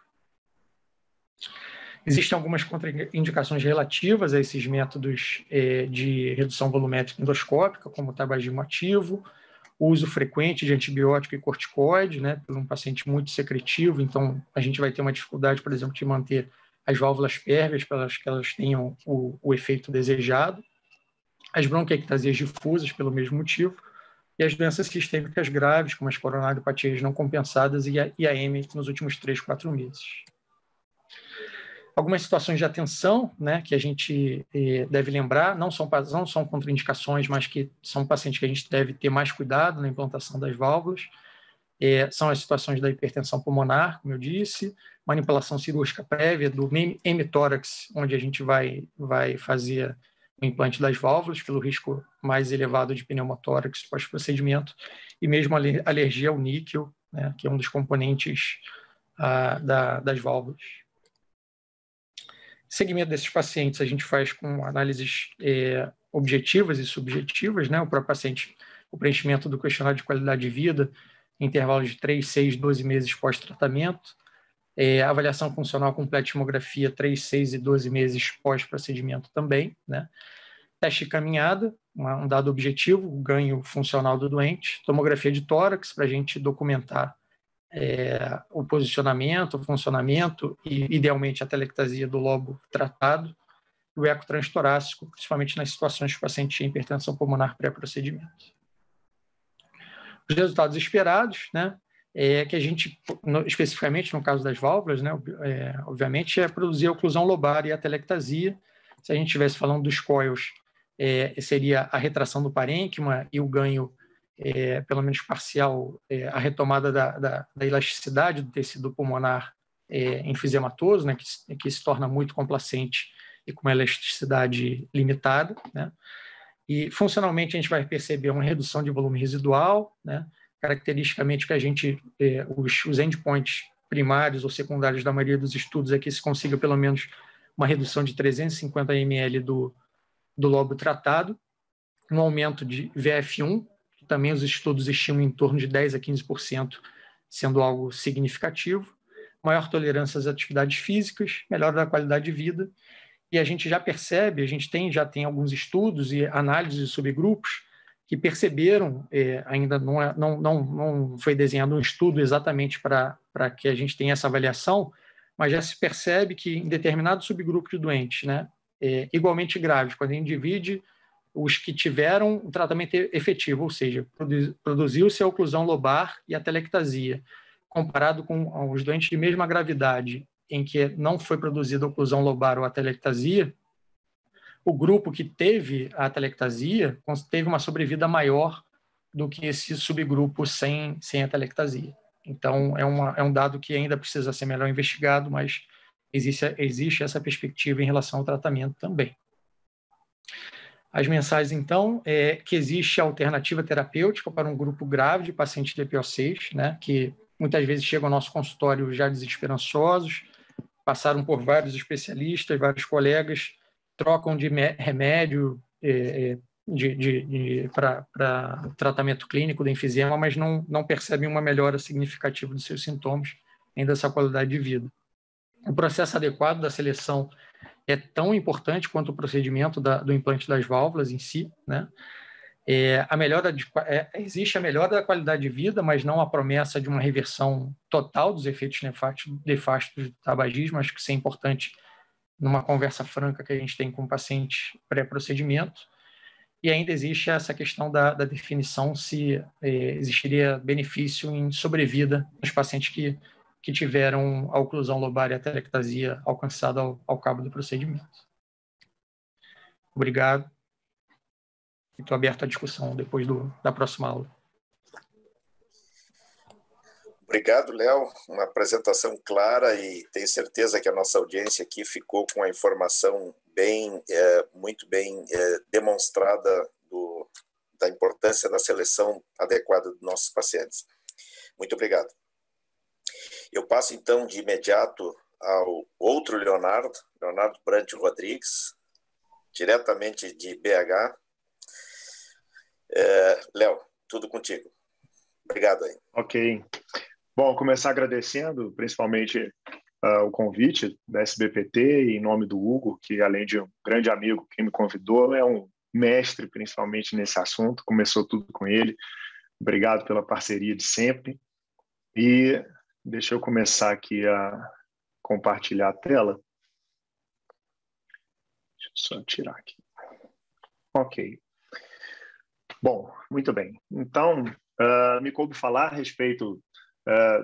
Existem algumas contraindicações relativas a esses métodos de redução volumétrica endoscópica, como o tabagismo ativo, o uso frequente de antibiótico e corticoide, né, por um paciente muito secretivo, então a gente vai ter uma dificuldade, por exemplo, de manter as válvulas pérvias para que elas tenham o efeito desejado, as bronquiectasias difusas pelo mesmo motivo, e as doenças sistêmicas graves, como as coronariopatias não compensadas e a IAM nos últimos 3-4 meses. Algumas situações de atenção, né, que a gente deve lembrar, não são contraindicações, mas que são pacientes que a gente deve ter mais cuidado na implantação das válvulas. São as situações da hipertensão pulmonar, como eu disse, manipulação cirúrgica prévia do hemitórax, onde a gente vai fazer o implante das válvulas, pelo risco mais elevado de pneumotórax pós-procedimento, e mesmo alergia ao níquel, né, que é um dos componentes das válvulas. Segmento desses pacientes a gente faz com análises objetivas e subjetivas, né? O próprio paciente, o preenchimento do questionário de qualidade de vida, em intervalos de 3, 6, 12 meses pós-tratamento, avaliação funcional com pletismografia 3, 6 e 12 meses pós-procedimento também, né? Teste de caminhada, um dado objetivo, o ganho funcional do doente, tomografia de tórax para a gente documentar o posicionamento, o funcionamento e, idealmente, a telectasia do lobo tratado, e o eco transtorácico, principalmente nas situações que o paciente tinha hipertensão pulmonar pré-procedimento. Os resultados esperados, né, que a gente, especificamente no caso das válvulas, né, obviamente, produzir a oclusão lobar e a telectasia. Se a gente estivesse falando dos coils, seria a retração do parênquima e o ganho pelo menos parcial, a retomada da elasticidade do tecido pulmonar enfisematoso, né, que se torna muito complacente e com uma elasticidade limitada, né? E funcionalmente a gente vai perceber uma redução de volume residual, né? Caracteristicamente que a gente, os endpoints primários ou secundários da maioria dos estudos é que se consiga pelo menos uma redução de 350 ml do lobo tratado, um aumento de VF1, também os estudos estimam em torno de 10% a 15%, sendo algo significativo, maior tolerância às atividades físicas, melhora da qualidade de vida, e a gente já percebe, já tem alguns estudos e análises de subgrupos que perceberam, ainda não foi desenhado um estudo exatamente para que a gente tenha essa avaliação, mas já se percebe que em determinado subgrupo de doentes, né, igualmente graves, quando a gente divide os que tiveram um tratamento efetivo, ou seja, produziu-se a oclusão lobar e a telectasia, comparado com os doentes de mesma gravidade, em que não foi produzida a oclusão lobar ou a telectasia, o grupo que teve a telectasia teve uma sobrevida maior do que esse subgrupo sem a telectasia. Então, é um dado que ainda precisa ser melhor investigado, mas existe essa perspectiva em relação ao tratamento também. As mensagens, então, que existe alternativa terapêutica para um grupo grave de pacientes de EPO6, né, que muitas vezes chegam ao nosso consultório já desesperançosos, passaram por vários especialistas, vários colegas, trocam de remédio para tratamento clínico do enfisema, mas não percebem uma melhora significativa dos seus sintomas, nem dessa qualidade de vida. O processo adequado da seleção é tão importante quanto o procedimento do implante das válvulas em si, né? Existe a melhora da qualidade de vida, mas não a promessa de uma reversão total dos efeitos nefastos do tabagismo. Acho que isso é importante numa conversa franca que a gente tem com o paciente pré-procedimento. E ainda existe essa questão da definição se existiria benefício em sobrevida nos pacientes que tiveram a oclusão lobar e a atelectasia alcançada ao cabo do procedimento. Obrigado. Estou aberto à discussão depois da próxima aula. Obrigado, Léo. Uma apresentação clara e tenho certeza que a nossa audiência aqui ficou com a informação muito bem demonstrada da importância da seleção adequada dos nossos pacientes. Muito obrigado. Eu passo, então, de imediato ao outro Leonardo Brant Rodrigues, diretamente de BH. Léo, tudo contigo. Obrigado aí. Ok. Bom, começar agradecendo principalmente o convite da SBPT e em nome do Hugo, que além de um grande amigo que me convidou, é um mestre principalmente nesse assunto, começou tudo com ele. Obrigado pela parceria de sempre. E deixa eu começar aqui a compartilhar a tela. Deixa eu só tirar aqui. Ok. Bom, muito bem. Então, me coube falar a respeito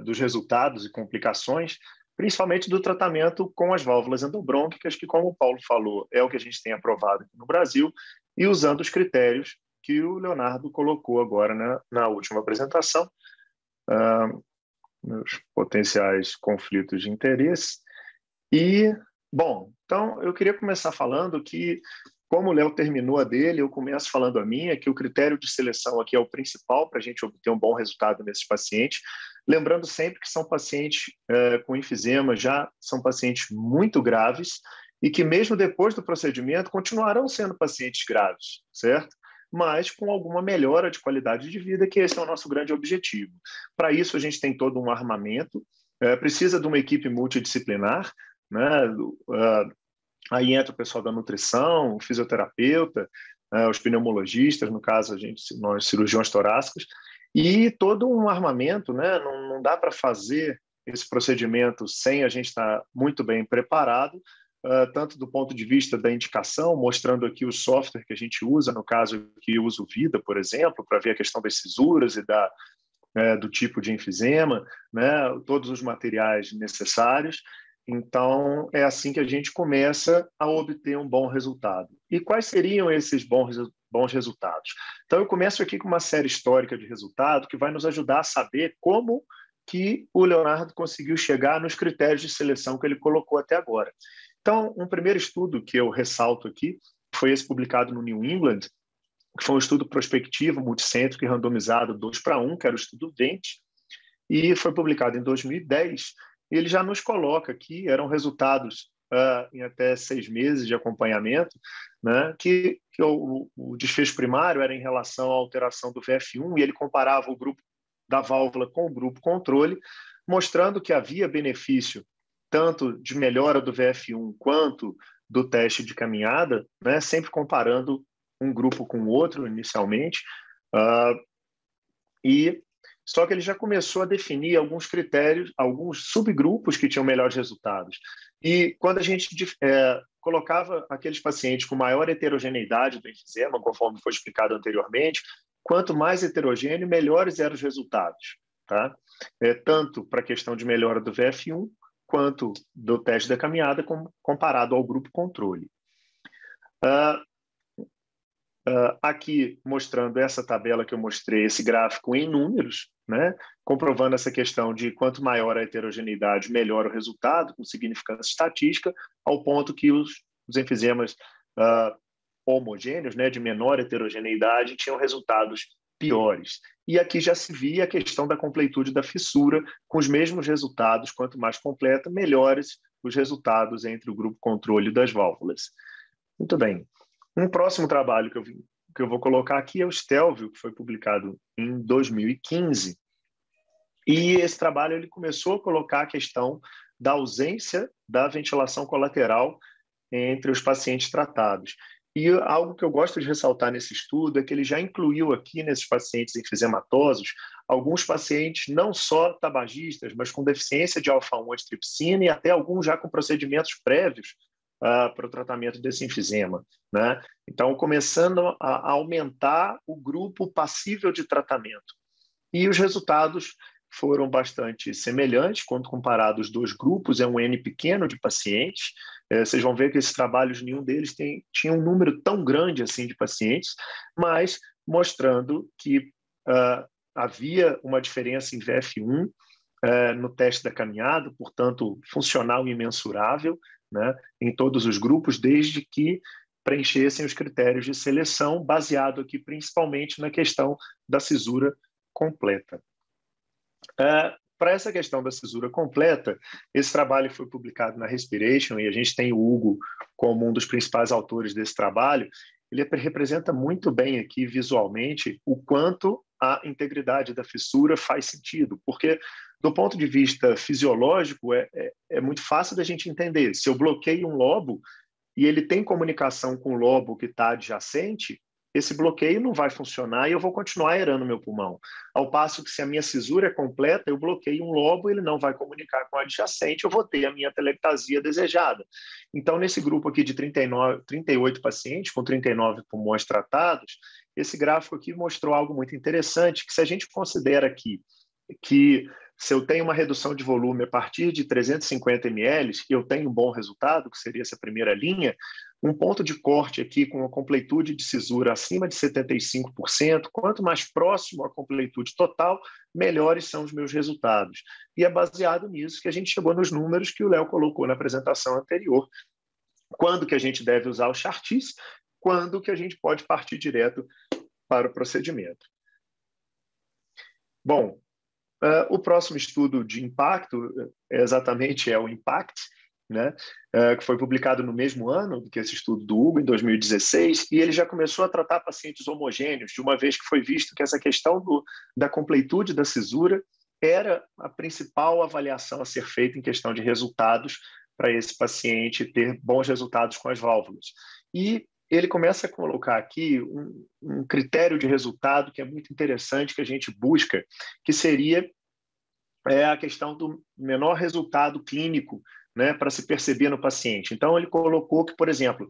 dos resultados e complicações, principalmente do tratamento com as válvulas endobrônquicas, que, como o Paulo falou, é o que a gente tem aprovado aqui no Brasil, e usando os critérios que o Leonardo colocou agora na última apresentação, meus potenciais conflitos de interesse. E, bom, então eu queria começar falando que, como o Léo terminou a dele, eu começo falando a minha, que o critério de seleção aqui é o principal para a gente obter um bom resultado nesses pacientes, lembrando sempre que são pacientes com enfisema, já são pacientes muito graves e que mesmo depois do procedimento continuarão sendo pacientes graves, certo? Mas com alguma melhora de qualidade de vida, que esse é o nosso grande objetivo. Para isso, a gente tem todo um armamento, precisa de uma equipe multidisciplinar, né? Aí entra o pessoal da nutrição, o fisioterapeuta, os pneumologistas, no caso, nós cirurgiões torácicos, e todo um armamento, né? Não dá para fazer esse procedimento sem a gente estar muito bem preparado, tanto do ponto de vista da indicação, mostrando aqui o software que a gente usa, no caso que eu uso o VIDA, por exemplo, para ver a questão das cisuras e do tipo de enfisema, né? Todos os materiais necessários. Então, é assim que a gente começa a obter um bom resultado. E quais seriam esses bons resultados? Então, eu começo aqui com uma série histórica de resultado que vai nos ajudar a saber como que o Leonardo conseguiu chegar nos critérios de seleção que ele colocou até agora. Então, um primeiro estudo que eu ressalto aqui foi esse publicado no New England, que foi um estudo prospectivo, multicêntrico e randomizado 2:1, que era o estudo VENT, e foi publicado em 2010. Ele já nos coloca aqui, eram resultados em até 6 meses de acompanhamento, né, que o desfecho primário era em relação à alteração do VF1, e ele comparava o grupo da válvula com o grupo controle, mostrando que havia benefício tanto de melhora do VF1 quanto do teste de caminhada, né, sempre comparando um grupo com o outro inicialmente, só que ele já começou a definir alguns critérios, alguns subgrupos que tinham melhores resultados. E quando a gente colocava aqueles pacientes com maior heterogeneidade do enfisema, conforme foi explicado anteriormente, quanto mais heterogêneo, melhores eram os resultados, tá? Tanto para a questão de melhora do VF1, quanto do teste da caminhada, comparado ao grupo controle. Aqui, mostrando essa tabela que eu mostrei, esse gráfico em números, né, comprovando essa questão de quanto maior a heterogeneidade, melhor o resultado, com significância estatística, ao ponto que os enfisemas homogêneos, né, de menor heterogeneidade, tinham resultados piores. E aqui já se via a questão da completude da fissura, com os mesmos resultados, quanto mais completa, melhores os resultados entre o grupo controle das válvulas. Muito bem. Um próximo trabalho que eu vou colocar aqui é o Stelvio, que foi publicado em 2015. E esse trabalho ele começou a colocar a questão da ausência da ventilação colateral entre os pacientes tratados. E algo que eu gosto de ressaltar nesse estudo é que ele já incluiu aqui nesses pacientes enfisematosos alguns pacientes não só tabagistas, mas com deficiência de alfa-1 antitripsina e até alguns já com procedimentos prévios para o tratamento desse enfisema, né? Então, começando a aumentar o grupo passível de tratamento. E os resultados foram bastante semelhantes quando comparado os dois grupos, é um N pequeno de pacientes. Vocês vão ver que esses trabalhos, nenhum deles tinha um número tão grande assim de pacientes, mas mostrando que havia uma diferença em VF1 no teste da caminhada, portanto, funcional e mensurável, né, em todos os grupos, desde que preenchessem os critérios de seleção, baseado aqui principalmente na questão da cisura completa. Para essa questão da cisura completa, esse trabalho foi publicado na Respiration, e a gente tem o Hugo como um dos principais autores desse trabalho. Ele representa muito bem aqui visualmente o quanto a integridade da fissura faz sentido, porque do ponto de vista fisiológico é muito fácil da gente entender. Se eu bloqueio um lobo e ele tem comunicação com o lobo que está adjacente, esse bloqueio não vai funcionar e eu vou continuar aerando meu pulmão. Ao passo que se a minha cisura é completa, eu bloqueio um lobo, ele não vai comunicar com o adjacente, eu vou ter a minha atelectasia desejada. Então, nesse grupo aqui de 38 pacientes, com 39 pulmões tratados, esse gráfico aqui mostrou algo muito interessante, que se a gente considera aqui que se eu tenho uma redução de volume a partir de 350 ml, eu tenho um bom resultado, que seria essa primeira linha, um ponto de corte aqui com uma completude de cisura acima de 75%, quanto mais próximo à completude total, melhores são os meus resultados. E é baseado nisso que a gente chegou nos números que o Léo colocou na apresentação anterior. Quando que a gente deve usar o Chartis? Quando que a gente pode partir direto para o procedimento? Bom, o próximo estudo de impacto exatamente é o IMPACT, né, que foi publicado no mesmo ano que esse estudo do Hugo, em 2016, e ele já começou a tratar pacientes homogêneos, de uma vez que foi visto que essa questão da completude da cisura era a principal avaliação a ser feita em questão de resultados para esse paciente ter bons resultados com as válvulas. E ele começa a colocar aqui um critério de resultado que é muito interessante, que a gente busca, que seria a questão do menor resultado clínico, né, para se perceber no paciente. Então, ele colocou que, por exemplo,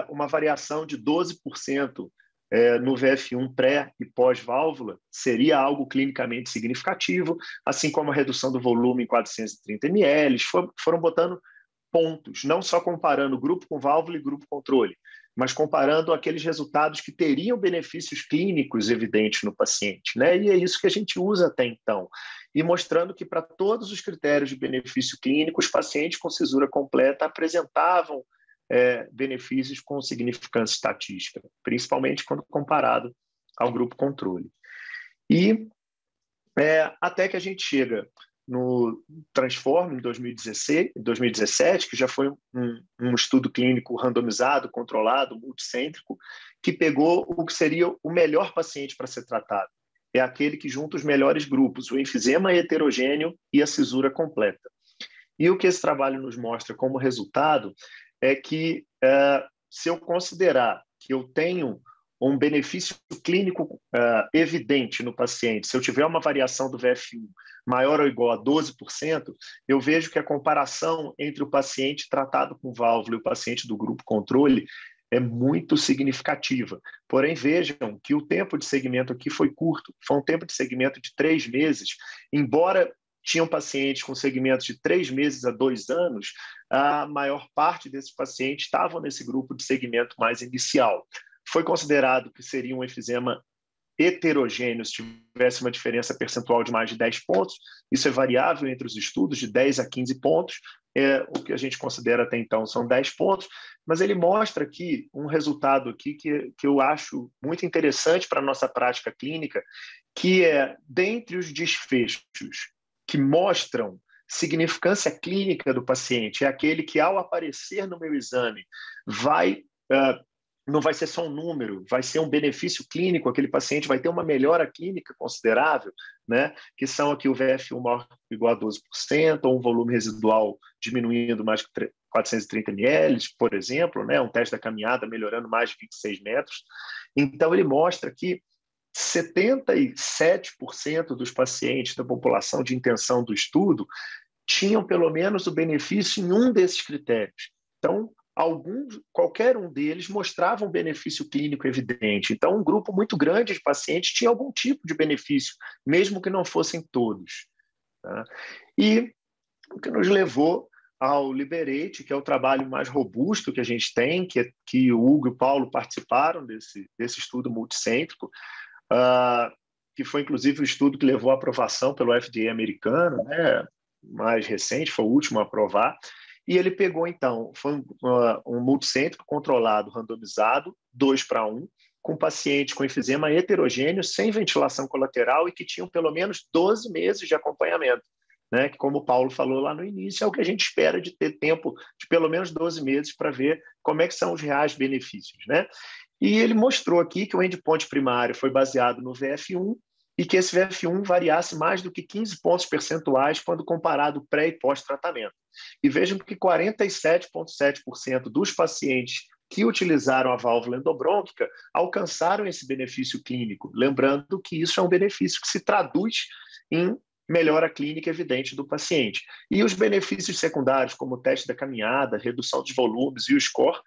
uma variação de 12% no VF1 pré e pós-válvula seria algo clinicamente significativo, assim como a redução do volume em 430 ml. Foram botando pontos, não só comparando grupo com válvula e grupo controle, mas comparando aqueles resultados que teriam benefícios clínicos evidentes no paciente, né? E é isso que a gente usa até então. E mostrando que para todos os critérios de benefício clínico, os pacientes com cisura completa apresentavam benefícios com significância estatística, principalmente quando comparado ao grupo controle. E até que a gente chega no Transform, em 2017, que já foi um estudo clínico randomizado, controlado, multicêntrico, que pegou o que seria o melhor paciente para ser tratado. É aquele que junta os melhores grupos, o enfisema heterogêneo e a cisura completa. E o que esse trabalho nos mostra como resultado é que, se eu considerar que eu tenho um benefício clínico evidente no paciente, se eu tiver uma variação do VF1 maior ou igual a 12%, eu vejo que a comparação entre o paciente tratado com válvula e o paciente do grupo controle é muito significativa. Porém, vejam que o tempo de segmento aqui foi curto, foi um tempo de segmento de 3 meses, embora tinham pacientes com segmentos de 3 meses a 2 anos, a maior parte desses pacientes estavam nesse grupo de segmento mais inicial. Foi considerado que seria um enfisema heterogêneo se tivesse uma diferença percentual de mais de 10 pontos. Isso é variável entre os estudos, de 10 a 15 pontos. O que a gente considera até então são 10 pontos, mas ele mostra aqui um resultado aqui que eu acho muito interessante para a nossa prática clínica, que é, dentre os desfechos que mostram significância clínica do paciente, é aquele que, ao aparecer no meu exame, vai não vai ser só um número, vai ser um benefício clínico, aquele paciente vai ter uma melhora clínica considerável, né? Que são aqui o VF1 maior ou igual a 12%, ou um volume residual diminuindo mais que 430 ml, por exemplo, né? Um teste da caminhada melhorando mais de 26 metros. Então, ele mostra que 77% dos pacientes da população de intenção do estudo tinham pelo menos o benefício em um desses critérios. Então, qualquer um deles mostrava um benefício clínico evidente. Então, um grupo muito grande de pacientes tinha algum tipo de benefício, mesmo que não fossem todos. Tá? E o que nos levou ao Liberate, que é o trabalho mais robusto que a gente tem, que o Hugo e o Paulo participaram desse estudo multicêntrico, que foi, inclusive, o estudo que levou à aprovação pelo FDA americano, né? Mais recente, foi o último a aprovar. E ele pegou, então, foi um multicêntrico controlado, randomizado, 2:1, com pacientes com enfisema heterogêneo, sem ventilação colateral e que tinham pelo menos 12 meses de acompanhamento, né? Que, como o Paulo falou lá no início, é o que a gente espera de ter tempo de pelo menos 12 meses para ver como é que são os reais benefícios, né? E ele mostrou aqui que o endpoint primário foi baseado no VF1 e que esse VF1 variasse mais do que 15 pontos percentuais quando comparado pré e pós-tratamento. E vejam que 47,7% dos pacientes que utilizaram a válvula endobrônquica alcançaram esse benefício clínico, lembrando que isso é um benefício que se traduz em melhora clínica evidente do paciente. E os benefícios secundários, como o teste da caminhada, redução dos volumes e o score,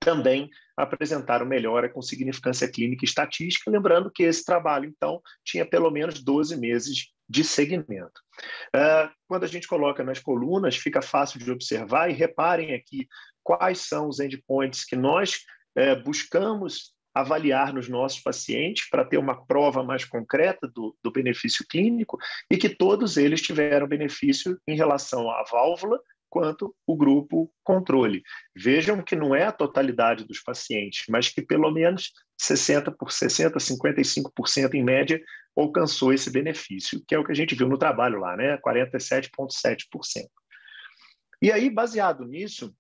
também apresentaram melhora com significância clínica e estatística, lembrando que esse trabalho, então, tinha pelo menos 12 meses de segmento. Quando a gente coloca nas colunas, fica fácil de observar, e reparem aqui quais são os endpoints que nós buscamos avaliar nos nossos pacientes para ter uma prova mais concreta do benefício clínico, e que todos eles tiveram benefício em relação à válvula, quanto o grupo controle. Vejam que não é a totalidade dos pacientes, mas que pelo menos 55% em média alcançou esse benefício, que é o que a gente viu no trabalho lá, né? 47,7%. E aí, baseado nisso,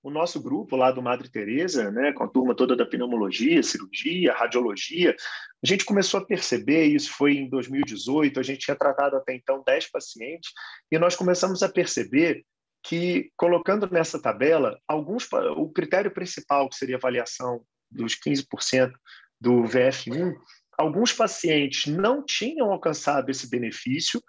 o nosso grupo lá do Madre Teresa, né, com a turma toda da pneumologia, cirurgia, radiologia, a gente começou a perceber, isso foi em 2018, a gente tinha tratado até então 10 pacientes, e nós começamos a perceber que, colocando nessa tabela, o critério principal, que seria a avaliação dos 15% do VF1, alguns pacientes não tinham alcançado esse benefício,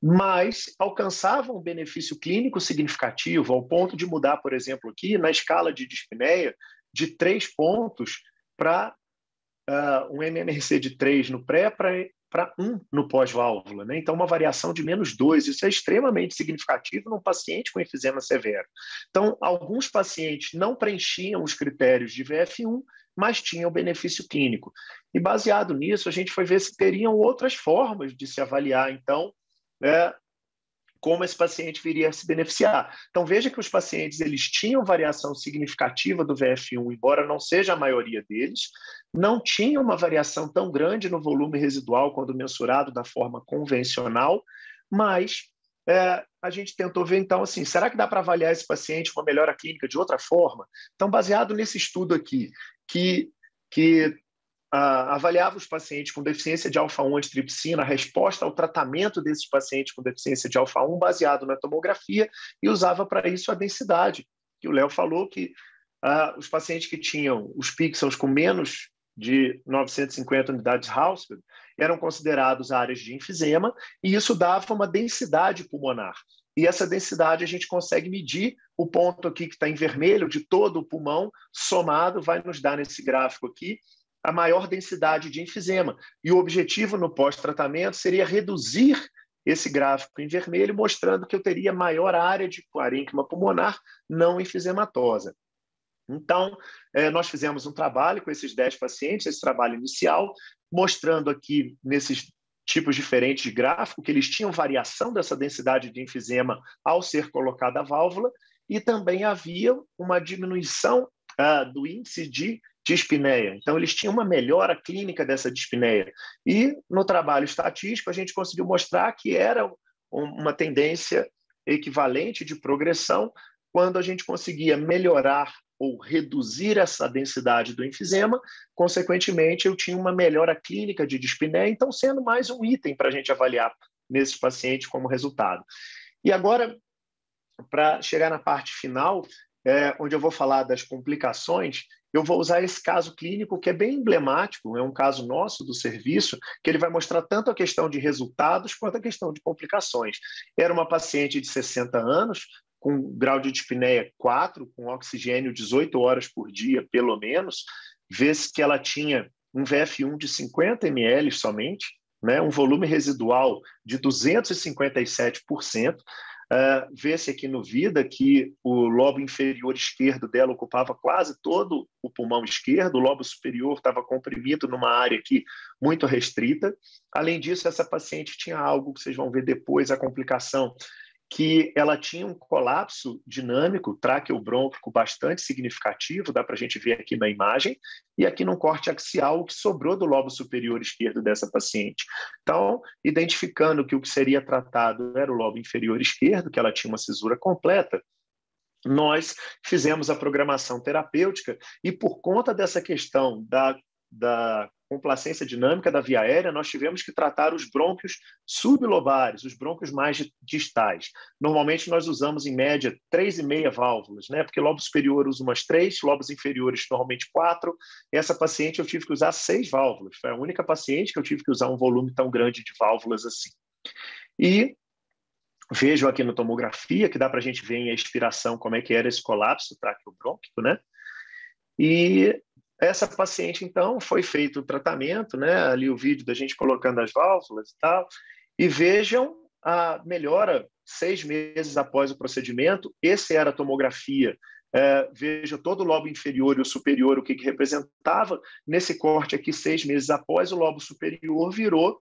mas alcançavam um benefício clínico significativo, ao ponto de mudar, por exemplo, aqui, na escala de dispneia, de 3 pontos para um MMRC de 3 no pré para 1 no pós-válvula, né? Então, uma variação de menos 2. Isso é extremamente significativo num paciente com enfisema severo. Então, alguns pacientes não preenchiam os critérios de VF1, mas tinham benefício clínico. E, baseado nisso, a gente foi ver se teriam outras formas de se avaliar, então, como esse paciente viria a se beneficiar. Então, veja que os pacientes eles tinham variação significativa do VF1, embora não seja a maioria deles, não tinham uma variação tão grande no volume residual quando mensurado da forma convencional, mas a gente tentou ver, então, assim, será que dá para avaliar esse paciente com uma melhora clínica de outra forma? Então, baseado nesse estudo aqui, que avaliava os pacientes com deficiência de alfa-1 antitripsina, a resposta ao tratamento desses pacientes com deficiência de alfa-1 baseado na tomografia, e usava para isso a densidade, que o Léo falou que os pacientes que tinham os pixels com menos de 950 unidades Hounsfield eram considerados áreas de enfisema, e isso dava uma densidade pulmonar. E essa densidade a gente consegue medir, o ponto aqui que está em vermelho de todo o pulmão, somado, vai nos dar nesse gráfico aqui, a maior densidade de enfisema. E o objetivo no pós-tratamento seria reduzir esse gráfico em vermelho, mostrando que eu teria maior área de parênquima pulmonar não enfisematosa. Então, nós fizemos um trabalho com esses 10 pacientes, esse trabalho inicial, mostrando aqui nesses tipos diferentes de gráfico que eles tinham variação dessa densidade de enfisema ao ser colocada a válvula, e também havia uma diminuição do índice de dispneia. Então, eles tinham uma melhora clínica dessa dispneia. E, no trabalho estatístico, a gente conseguiu mostrar que era uma tendência equivalente de progressão quando a gente conseguia melhorar ou reduzir essa densidade do enfisema, consequentemente, eu tinha uma melhora clínica de dispneia, então sendo mais um item para a gente avaliar nesses pacientes como resultado. E agora, para chegar na parte final, onde eu vou falar das complicações, eu vou usar esse caso clínico que é bem emblemático, é um caso nosso do serviço, que ele vai mostrar tanto a questão de resultados quanto a questão de complicações. Era uma paciente de 60 anos, com grau de dispneia 4, com oxigênio 18 horas por dia, pelo menos, vê-se que ela tinha um VF1 de 50 ml somente, né, um volume residual de 257%, vê-se aqui no VIDA que o lobo inferior esquerdo dela ocupava quase todo o pulmão esquerdo, o lobo superior estava comprimido numa área aqui muito restrita. Além disso, essa paciente tinha algo que vocês vão ver depois, a complicação, que ela tinha um colapso dinâmico traqueobrônquico bastante significativo, dá para a gente ver aqui na imagem, e aqui no corte axial o que sobrou do lobo superior esquerdo dessa paciente. Então, identificando que o que seria tratado era o lobo inferior esquerdo, que ela tinha uma cisura completa, nós fizemos a programação terapêutica e por conta dessa questão da complacência dinâmica da via aérea, nós tivemos que tratar os brônquios sublobares, os brônquios mais distais. Normalmente nós usamos, em média, 3,5 válvulas, né? Porque lobo superior usa umas 3, lobos inferiores normalmente 4. Essa paciente eu tive que usar 6 válvulas. Foi a única paciente que eu tive que usar um volume tão grande de válvulas assim. E vejam aqui na tomografia, que dá para a gente ver em expiração como é que era esse colapso traqueobrônquico, né? E essa paciente, então, foi feito o tratamento, né? Ali o vídeo da gente colocando as válvulas e tal, e vejam a melhora 6 meses após o procedimento. Essa era a tomografia. Veja todo o lobo inferior e o superior, o que representava. Nesse corte aqui, 6 meses após, o lobo superior virou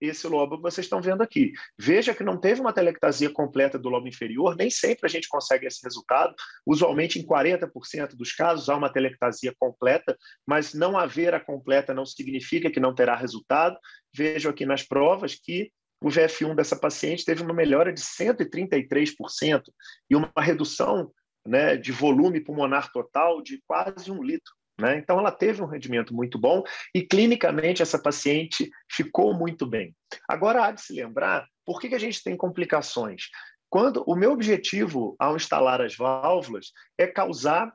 esse lobo que vocês estão vendo aqui. Veja que não teve uma telectasia completa do lobo inferior, nem sempre a gente consegue esse resultado. Usualmente, em 40% dos casos, há uma telectasia completa, mas não haver a completa não significa que não terá resultado. Vejo aqui nas provas que o VF1 dessa paciente teve uma melhora de 133% e uma redução, né, de volume pulmonar total de quase 1 litro. Né? Então, ela teve um rendimento muito bom e, clinicamente, essa paciente ficou muito bem. Agora, há de se lembrar por que a gente tem complicações. Quando o meu objetivo, ao instalar as válvulas, é causar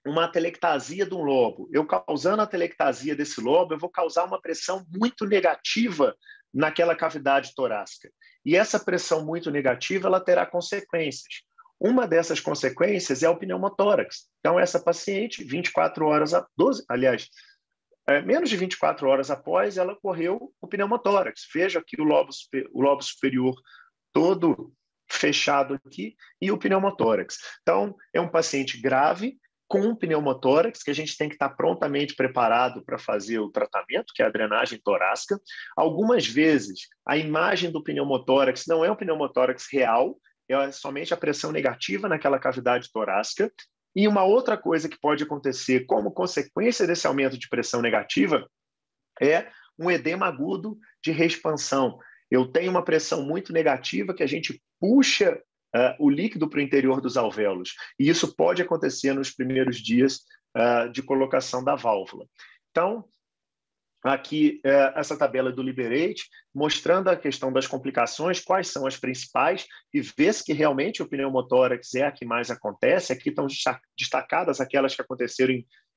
uma atelectasia de um lobo. Eu causando a atelectasia desse lobo, eu vou causar uma pressão muito negativa naquela cavidade torácica. E essa pressão muito negativa, ela terá consequências. Uma dessas consequências é o pneumotórax. Então, essa paciente, 24 horas, menos de 24 horas após, ela ocorreu o pneumotórax. Veja aqui o lobo superior todo fechado aqui e o pneumotórax. Então, é um paciente grave com um pneumotórax, que a gente tem que estar prontamente preparado para fazer o tratamento, que é a drenagem torácica. Algumas vezes, a imagem do pneumotórax não é um pneumotórax real, é somente a pressão negativa naquela cavidade torácica. E uma outra coisa que pode acontecer como consequência desse aumento de pressão negativa é um edema agudo de reexpansão. Eu tenho uma pressão muito negativa que a gente puxa o líquido para o interior dos alvéolos. E isso pode acontecer nos primeiros dias de colocação da válvula. Então, aqui essa tabela do Liberate, mostrando a questão das complicações, quais são as principais, e vê-se que realmente o pneumotórax é a que mais acontece. Aqui estão destacadas aquelas que aconteceram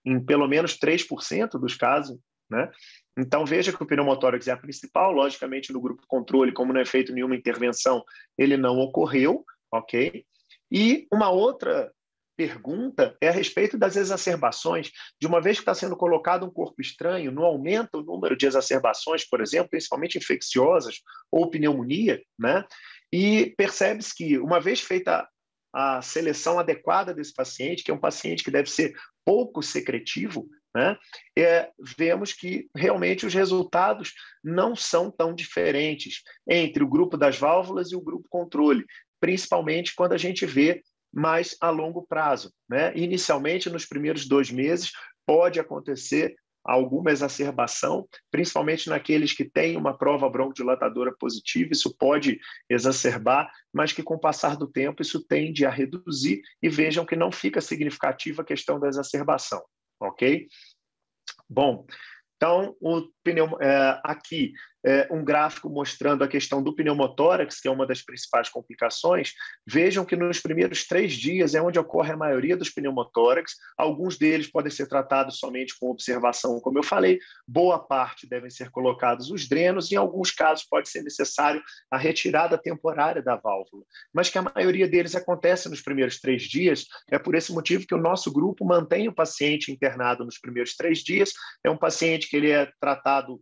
em pelo menos 3% dos casos, né? Então, veja que o pneumotórax é a principal. Logicamente, no grupo controle, como não é feito nenhuma intervenção, ele não ocorreu, ok? E uma outra pergunta é a respeito das exacerbações. De uma vez que está sendo colocado um corpo estranho, não aumenta o número de exacerbações, por exemplo, principalmente infecciosas ou pneumonia, né? E percebe-se que, uma vez feita a seleção adequada desse paciente, que é um paciente que deve ser pouco secretivo, né? Vemos que realmente os resultados não são tão diferentes entre o grupo das válvulas e o grupo controle, principalmente quando a gente vê mais a longo prazo, né? Inicialmente, nos primeiros 2 meses, pode acontecer alguma exacerbação, principalmente naqueles que têm uma prova broncodilatadora positiva, isso pode exacerbar, mas que com o passar do tempo isso tende a reduzir, e vejam que não fica significativa a questão da exacerbação, ok? Bom, então, aqui um gráfico mostrando a questão do pneumotórax, que é uma das principais complicações. Vejam que nos primeiros 3 dias é onde ocorre a maioria dos pneumotórax. Alguns deles podem ser tratados somente com observação, como eu falei. Boa parte devem ser colocados os drenos. Em alguns casos pode ser necessário a retirada temporária da válvula. Mas que a maioria deles acontece nos primeiros 3 dias. É por esse motivo que o nosso grupo mantém o paciente internado nos primeiros 3 dias. É um paciente que ele é tratado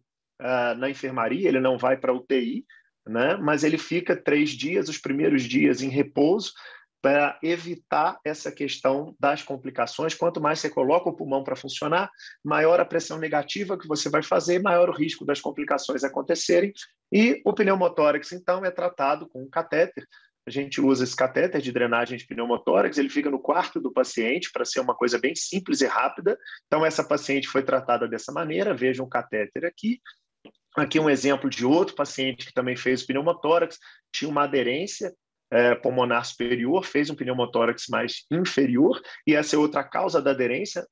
na enfermaria, ele não vai para a UTI, né? Mas ele fica 3 dias, os primeiros dias em repouso, para evitar essa questão das complicações. Quanto mais você coloca o pulmão para funcionar, maior a pressão negativa que você vai fazer, maior o risco das complicações acontecerem. E o pneumotórax, então, é tratado com um catéter. A gente usa esse catéter de drenagem de pneumotórax, ele fica no quarto do paciente, para ser uma coisa bem simples e rápida. Então, essa paciente foi tratada dessa maneira. Vejam o catéter aqui. Aqui um exemplo de outro paciente que também fez pneumotórax, tinha uma aderência pulmonar superior, fez um pneumotórax mais inferior, e essa é outra causa da aderência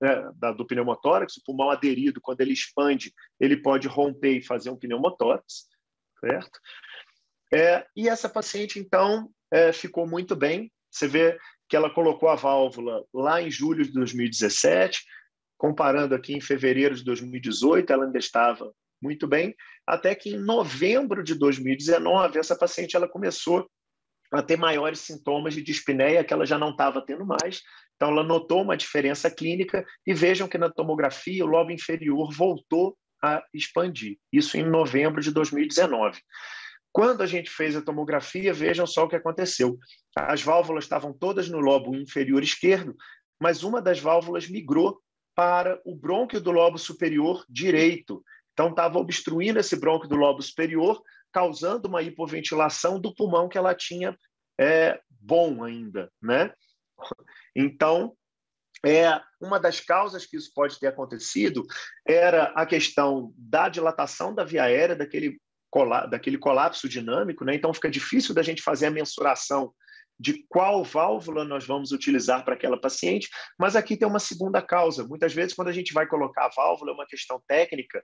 do pneumotórax. O pulmão aderido, quando ele expande, ele pode romper e fazer um pneumotórax, certo? E essa paciente, então, ficou muito bem. Você vê que ela colocou a válvula lá em julho de 2017, comparando aqui em fevereiro de 2018, ela ainda estava muito bem, até que em novembro de 2019, essa paciente ela começou a ter maiores sintomas de dispneia, que ela já não estava tendo mais. Então, ela notou uma diferença clínica, e vejam que na tomografia o lobo inferior voltou a expandir. Isso em novembro de 2019. Quando a gente fez a tomografia, vejam só o que aconteceu. As válvulas estavam todas no lobo inferior esquerdo, mas uma das válvulas migrou para o brônquio do lobo superior direito. Então, estava obstruindo esse brônquio do lobo superior, causando uma hipoventilação do pulmão que ela tinha bom ainda, né? Então, uma das causas que isso pode ter acontecido era a questão da dilatação da via aérea, daquele colapso dinâmico, né? Então, fica difícil da gente fazer a mensuração de qual válvula nós vamos utilizar para aquela paciente, mas aqui tem uma segunda causa. Muitas vezes, quando a gente vai colocar a válvula, é uma questão técnica,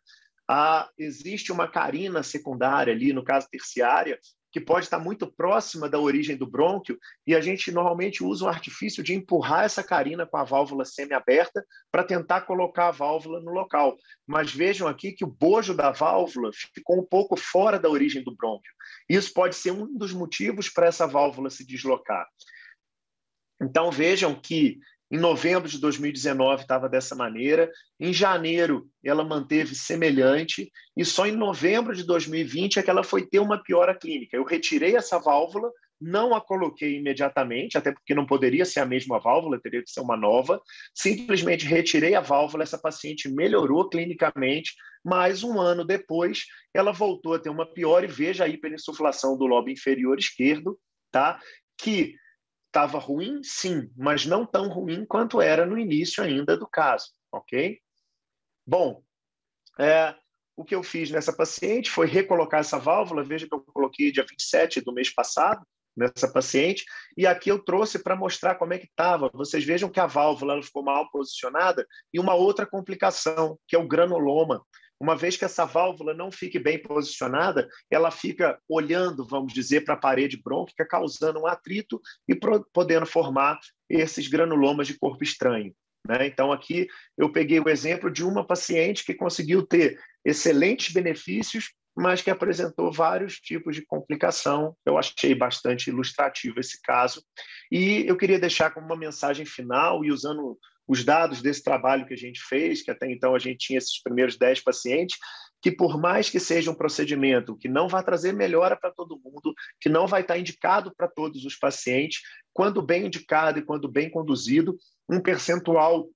existe uma carina secundária ali, no caso terciária, que pode estar muito próxima da origem do brônquio, e a gente normalmente usa um artifício de empurrar essa carina com a válvula semi-aberta para tentar colocar a válvula no local. Mas vejam aqui que o bojo da válvula ficou um pouco fora da origem do brônquio. Isso pode ser um dos motivos para essa válvula se deslocar. Então, vejam que em novembro de 2019 estava dessa maneira, em janeiro ela manteve semelhante, e só em novembro de 2020 é que ela foi ter uma piora clínica. Eu retirei essa válvula, não a coloquei imediatamente, até porque não poderia ser a mesma válvula, teria que ser uma nova. Simplesmente retirei a válvula, essa paciente melhorou clinicamente, mas um ano depois ela voltou a ter uma piora, e veja a hiperinsuflação do lobo inferior esquerdo, tá? Que estava ruim, sim, mas não tão ruim quanto era no início ainda do caso, ok? Bom, o que eu fiz nessa paciente foi recolocar essa válvula. Veja que eu coloquei dia 27 do mês passado nessa paciente, e aqui eu trouxe para mostrar como é que estava. Vocês vejam que a válvula ela ficou mal posicionada, e uma outra complicação, que é o granuloma. Uma vez que essa válvula não fique bem posicionada, ela fica olhando, vamos dizer, para a parede brônquica, causando um atrito e podendo formar esses granulomas de corpo estranho, né? Então, aqui eu peguei o exemplo de uma paciente que conseguiu ter excelentes benefícios, mas que apresentou vários tipos de complicação. Eu achei bastante ilustrativo esse caso. E eu queria deixar como uma mensagem final, e usando os dados desse trabalho que a gente fez, que até então a gente tinha esses primeiros 10 pacientes, que por mais que seja um procedimento que não vai trazer melhora para todo mundo, que não vai estar indicado para todos os pacientes, quando bem indicado e quando bem conduzido, um percentual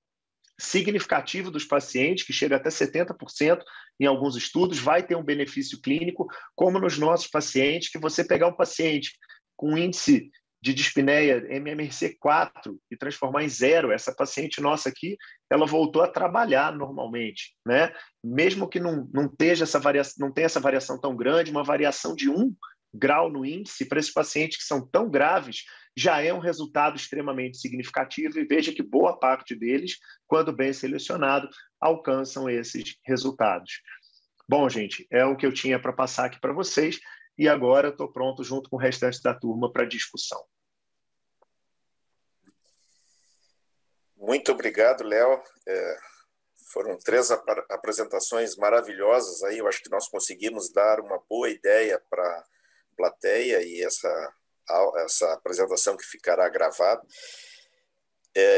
significativo dos pacientes, que chega até 70% em alguns estudos, vai ter um benefício clínico, como nos nossos pacientes, que você pegar um paciente com índice de dispneia MMRC4 e transformar em 0. Essa paciente nossa aqui, ela voltou a trabalhar normalmente, né? Mesmo que não tenha essa variação tão grande, uma variação de 1 grau no índice para esses pacientes que são tão graves já é um resultado extremamente significativo, e veja que boa parte deles, quando bem selecionado, alcançam esses resultados. Bom, gente, é o que eu tinha para passar aqui para vocês, e agora estou pronto junto com o restante da turma para discussão. Muito obrigado, Léo. Foram 3 apresentações maravilhosas aí. Eu acho que nós conseguimos dar uma boa ideia para a plateia, e essa apresentação que ficará gravada,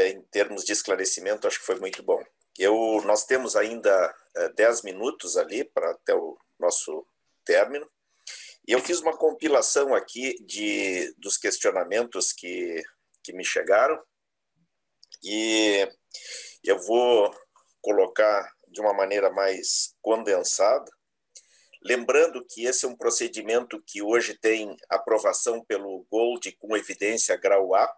em termos de esclarecimento, acho que foi muito bom. Nós temos ainda 10 minutos ali até o nosso término, e eu fiz uma compilação aqui dos questionamentos que me chegaram, e eu vou colocar de uma maneira mais condensada, lembrando que esse é um procedimento que hoje tem aprovação pelo GOLD com evidência grau A,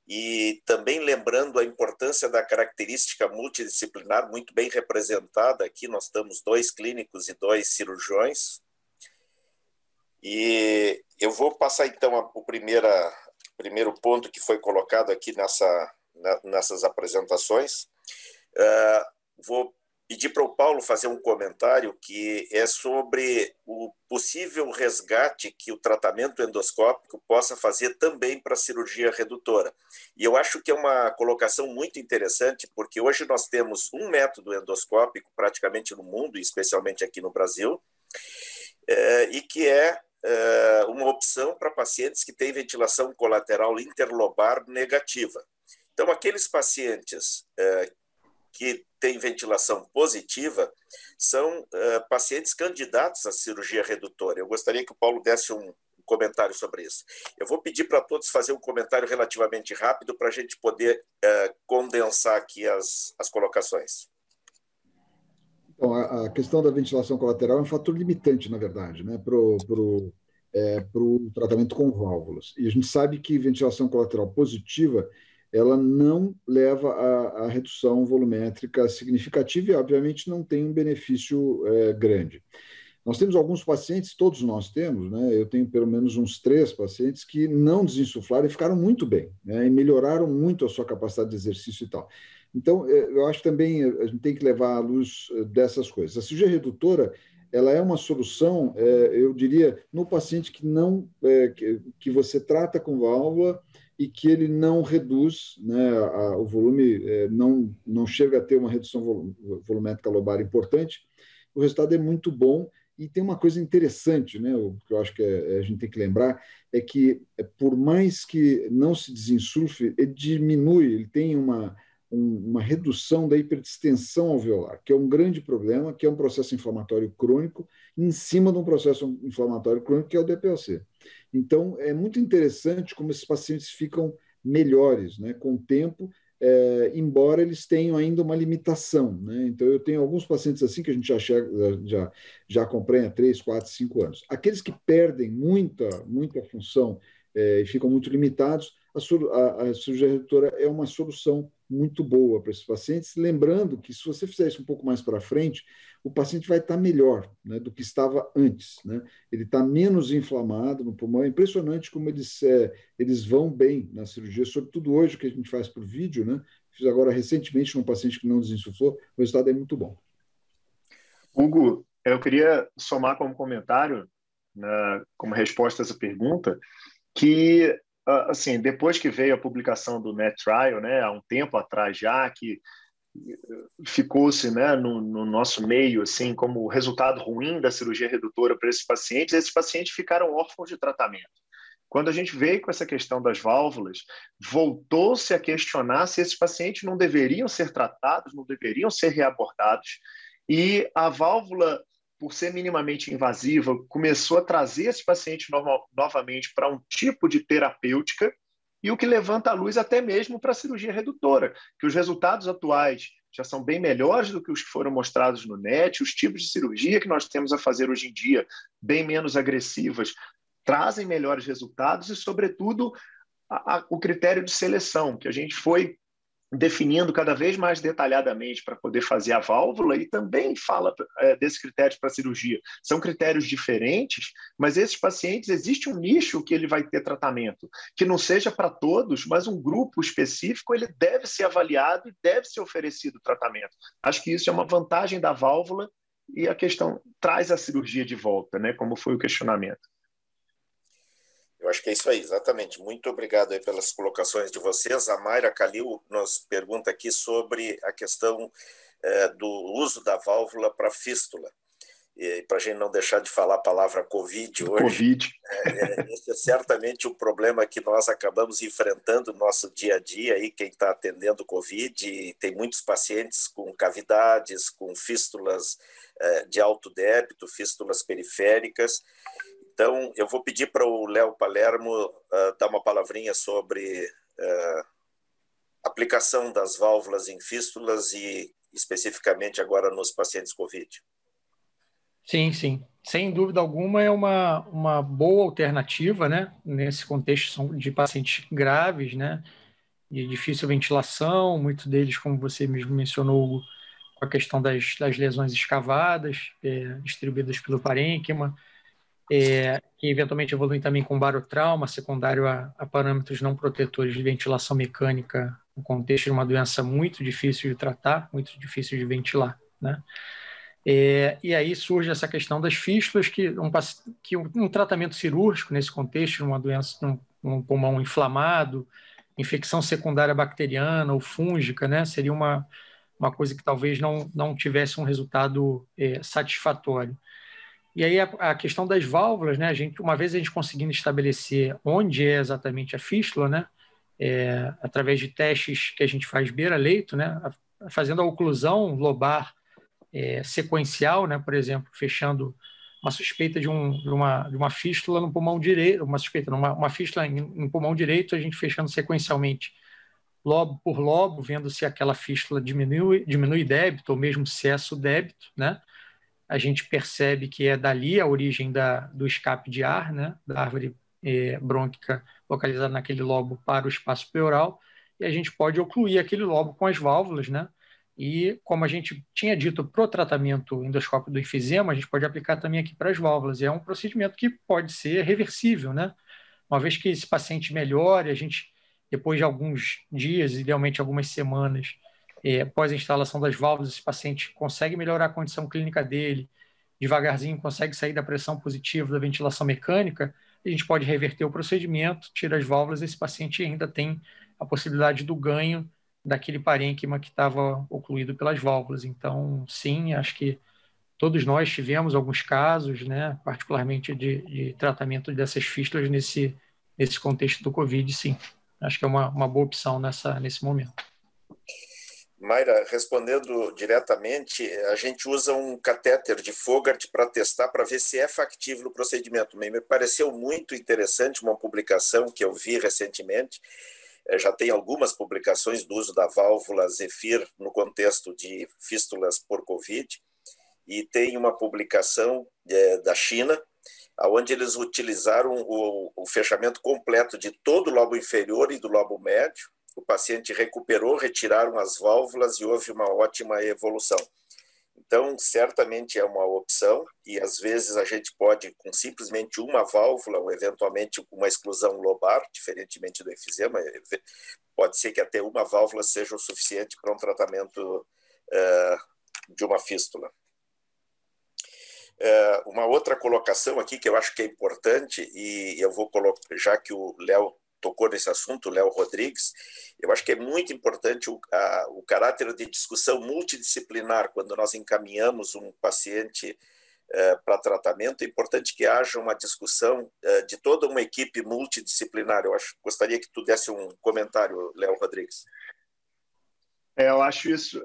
e também lembrando a importância da característica multidisciplinar muito bem representada aqui. Nós temos 2 clínicos e 2 cirurgiões, e eu vou passar então o primeiro ponto que foi colocado aqui nessas apresentações. Vou pedir para o Paulo fazer um comentário que é sobre o possível resgate que o tratamento endoscópico possa fazer também para a cirurgia redutora. E eu acho que é uma colocação muito interessante, porque hoje nós temos um método endoscópico praticamente no mundo, e especialmente aqui no Brasil, e que é uma opção para pacientes que têm ventilação colateral interlobar negativa. Então, aqueles pacientes que têm ventilação positiva são pacientes candidatos à cirurgia redutora. Eu gostaria que o Paulo desse um comentário sobre isso. Eu vou pedir para todos fazer um comentário relativamente rápido para a gente poder condensar aqui as colocações. Então, a questão da ventilação colateral é um fator limitante, na verdade, né, para o tratamento com válvulas. E a gente sabe que ventilação colateral positiva ela não leva à redução volumétrica significativa e, obviamente, não tem um benefício grande. Nós temos alguns pacientes, todos nós temos, né? Eu tenho pelo menos uns 3 pacientes que não desinsuflaram e ficaram muito bem, né? E melhoraram muito a sua capacidade de exercício e tal. Então, eu acho também a gente tem que levar à luz dessas coisas. A cirurgia redutora, ela é uma solução, eu diria, no paciente que não que você trata com válvula e que ele não reduz, né, o volume, não chega a ter uma redução volumétrica lobar importante, o resultado é muito bom. E tem uma coisa interessante, né, o que eu acho que a gente tem que lembrar, é que por mais que não se desinsufle, ele diminui, ele tem uma redução da hiperdistensão alveolar, que é um grande problema, que é um processo inflamatório crônico, em cima de um processo inflamatório crônico, que é o DPOC. Então, é muito interessante como esses pacientes ficam melhores, né, com o tempo, embora eles tenham ainda uma limitação, né? Então, eu tenho alguns pacientes assim que a gente já acompanha há 3, 4, 5 anos. Aqueles que perdem muita função e ficam muito limitados, a cirurgia redutora é uma solução muito boa para esses pacientes, lembrando que se você fizer isso um pouco mais para frente, o paciente vai estar melhor, né, do que estava antes, né? Ele está menos inflamado no pulmão. É impressionante como eles vão bem na cirurgia, sobretudo hoje que a gente faz por vídeo, né? Fiz agora recentemente num paciente que não desinsuflou, o resultado é muito bom. Hugo, eu queria somar como comentário, né, como resposta a essa pergunta, que assim, depois que veio a publicação do NetTrial, né, há um tempo atrás já, que ficou-se, né, no nosso meio assim, como resultado ruim da cirurgia redutora para esses pacientes ficaram órfãos de tratamento. Quando a gente veio com essa questão das válvulas, voltou-se a questionar se esses pacientes não deveriam ser tratados, não deveriam ser reabordados, e a válvula, por ser minimamente invasiva, começou a trazer esses pacientes novamente para um tipo de terapêutica, e o que levanta a luz até mesmo para a cirurgia redutora, que os resultados atuais já são bem melhores do que os que foram mostrados no NET, os tipos de cirurgia que nós temos a fazer hoje em dia, bem menos agressivas, trazem melhores resultados e, sobretudo, o critério de seleção, que a gente foi definindo cada vez mais detalhadamente para poder fazer a válvula, e também fala desses critérios para a cirurgia. São critérios diferentes, mas esses pacientes, existe um nicho que ele vai ter tratamento, que não seja para todos, mas um grupo específico, ele deve ser avaliado e deve ser oferecido tratamento. Acho que isso é uma vantagem da válvula, e a questão traz a cirurgia de volta, né, como foi o questionamento. Eu acho que é isso aí, exatamente. Muito obrigado aí pelas colocações de vocês. A Mayra Calil nos pergunta aqui sobre a questão do uso da válvula para fístula. E para a gente não deixar de falar a palavra Covid hoje, Covid. Esse é certamente um problema que nós acabamos enfrentando no nosso dia a dia, aí, quem está atendendo Covid, e tem muitos pacientes com cavidades, com fístulas de alto débito, fístulas periféricas. Então, eu vou pedir para o Léo Palermo dar uma palavrinha sobre aplicação das válvulas em fístulas e especificamente agora nos pacientes COVID. Sim, sim. Sem dúvida alguma é uma boa alternativa, né? Nesse contexto de pacientes graves, né? De difícil ventilação, muitos deles, como você mesmo mencionou, com a questão das lesões escavadas, distribuídas pelo parênquima, que eventualmente evoluem também com barotrauma, secundário a parâmetros não protetores de ventilação mecânica, no contexto de uma doença muito difícil de tratar, muito difícil de ventilar, né? E aí surge essa questão das fístulas, que um tratamento cirúrgico nesse contexto, uma doença, um pulmão inflamado, infecção secundária bacteriana ou fúngica, né, seria uma coisa que talvez não tivesse um resultado satisfatório. E aí a questão das válvulas, né, uma vez a gente conseguindo estabelecer onde é exatamente a fístula, né, através de testes que a gente faz beira-leito, né, fazendo a oclusão lobar sequencial, né, por exemplo, fechando uma suspeita de uma fístula no pulmão direito, uma fístula em pulmão direito, a gente fechando sequencialmente, lobo por lobo, vendo se aquela fístula diminui débito ou mesmo cessa o débito, né? A gente percebe que é dali a origem do escape de ar, né, da árvore brônquica localizada naquele lobo para o espaço pleural, e a gente pode ocluir aquele lobo com as válvulas, né? E, como a gente tinha dito para o tratamento endoscópico do enfisema, a gente pode aplicar também aqui para as válvulas. E é um procedimento que pode ser reversível, né? Uma vez que esse paciente melhore, a gente, depois de alguns dias, idealmente algumas semanas, após a instalação das válvulas, esse paciente consegue melhorar a condição clínica dele, devagarzinho consegue sair da pressão positiva da ventilação mecânica, a gente pode reverter o procedimento, tira as válvulas, esse paciente ainda tem a possibilidade do ganho daquele parênquima que estava ocluído pelas válvulas. Então, sim, acho que todos nós tivemos alguns casos, né, particularmente de tratamento dessas fístulas nesse contexto do Covid, sim. Acho que é uma boa opção nesse momento. Mayra, respondendo diretamente, a gente usa um catéter de Fogart para testar, para ver se é factível o procedimento. Me pareceu muito interessante uma publicação que eu vi recentemente. Já tem algumas publicações do uso da válvula Zephyr no contexto de fístulas por Covid, e tem uma publicação da China, onde eles utilizaram o fechamento completo de todo o lobo inferior e do lobo médio. O paciente recuperou, retiraram as válvulas e houve uma ótima evolução. Então, certamente é uma opção, e às vezes a gente pode, com simplesmente uma válvula, ou eventualmente uma exclusão lobar, diferentemente do enfisema, pode ser que até uma válvula seja o suficiente para um tratamento de uma fístula. Uma outra colocação aqui que eu acho que é importante, e eu vou colocar, já que o Léo tocou nesse assunto, o Léo Rodrigues, eu acho que é muito importante o caráter de discussão multidisciplinar quando nós encaminhamos um paciente para tratamento. É importante que haja uma discussão de toda uma equipe multidisciplinar. Gostaria que tu desse um comentário, Léo Rodrigues. Eu acho isso,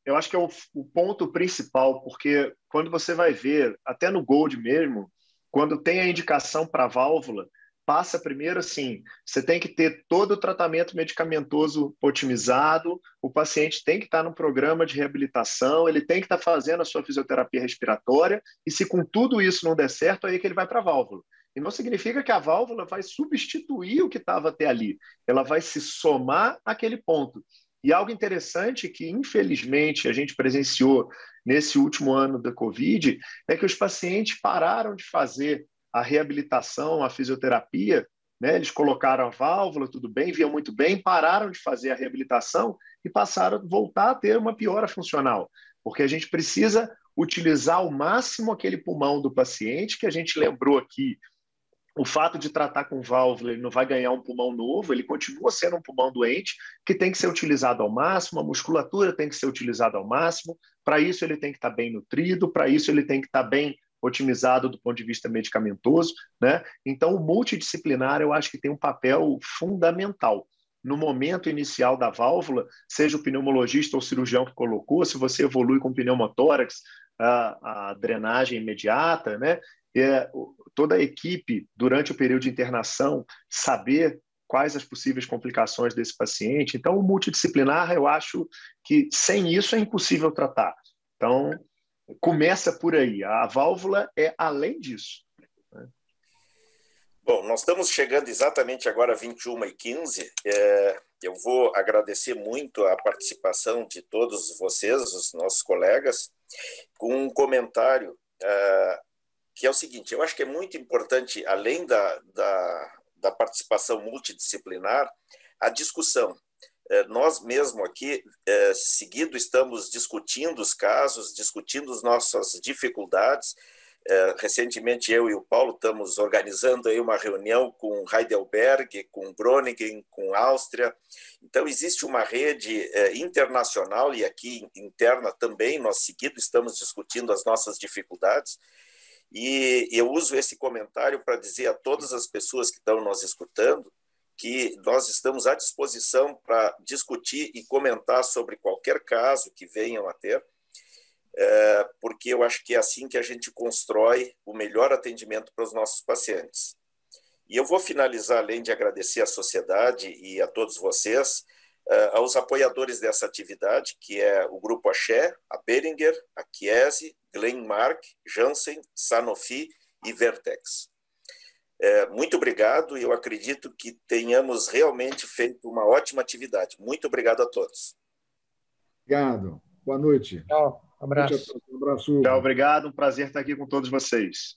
eu acho que é o ponto principal, porque quando você vai ver, até no GOLD mesmo, quando tem a indicação para a válvula, passa primeiro assim, você tem que ter todo o tratamento medicamentoso otimizado, o paciente tem que estar no programa de reabilitação, ele tem que estar fazendo a sua fisioterapia respiratória, e se com tudo isso não der certo, aí é que ele vai para a válvula. E não significa que a válvula vai substituir o que estava até ali. Ela vai se somar àquele ponto. E algo interessante que, infelizmente, a gente presenciou nesse último ano da Covid é que os pacientes pararam de fazer a reabilitação, a fisioterapia, né? Eles colocaram a válvula, tudo bem, viam muito bem, pararam de fazer a reabilitação e passaram a voltar a ter uma piora funcional, porque a gente precisa utilizar ao máximo aquele pulmão do paciente, que a gente lembrou aqui. O fato de tratar com válvula, ele não vai ganhar um pulmão novo, ele continua sendo um pulmão doente, que tem que ser utilizado ao máximo, a musculatura tem que ser utilizada ao máximo, para isso ele tem que estar bem nutrido, para isso ele tem que estar bem otimizado do ponto de vista medicamentoso, né? Então, o multidisciplinar, eu acho que tem um papel fundamental. No momento inicial da válvula, seja o pneumologista ou o cirurgião que colocou, se você evolui com pneumotórax, a drenagem imediata, né? Toda a equipe, durante o período de internação, saber quais as possíveis complicações desse paciente. Então, o multidisciplinar, eu acho que sem isso é impossível tratar. Então, começa por aí. A válvula é além disso. Bom, nós estamos chegando exatamente agora às 21h15. Eu vou agradecer muito a participação de todos vocês, os nossos colegas, com um comentário que é o seguinte: eu acho que é muito importante, além da participação multidisciplinar, a discussão. Nós mesmo aqui, seguido, estamos discutindo os casos, discutindo as nossas dificuldades. Recentemente, eu e o Paulo estamos organizando aí uma reunião com Heidelberg, com Groningen, com Áustria. Então, existe uma rede internacional e aqui interna também, nós seguido estamos discutindo as nossas dificuldades. E eu uso esse comentário para dizer a todas as pessoas que estão nos escutando que nós estamos à disposição para discutir e comentar sobre qualquer caso que venham a ter, porque eu acho que é assim que a gente constrói o melhor atendimento para os nossos pacientes. E eu vou finalizar, além de agradecer à sociedade e a todos vocês, aos apoiadores dessa atividade, que é o Grupo Axé, a Boehringer, a Chiesi, Glenmark, Janssen, Sanofi e Vertex. Muito obrigado, e eu acredito que tenhamos realmente feito uma ótima atividade. Muito obrigado a todos. Obrigado. Boa noite. Tchau. Abraço. Um abraço. Tchau, obrigado. Um prazer estar aqui com todos vocês.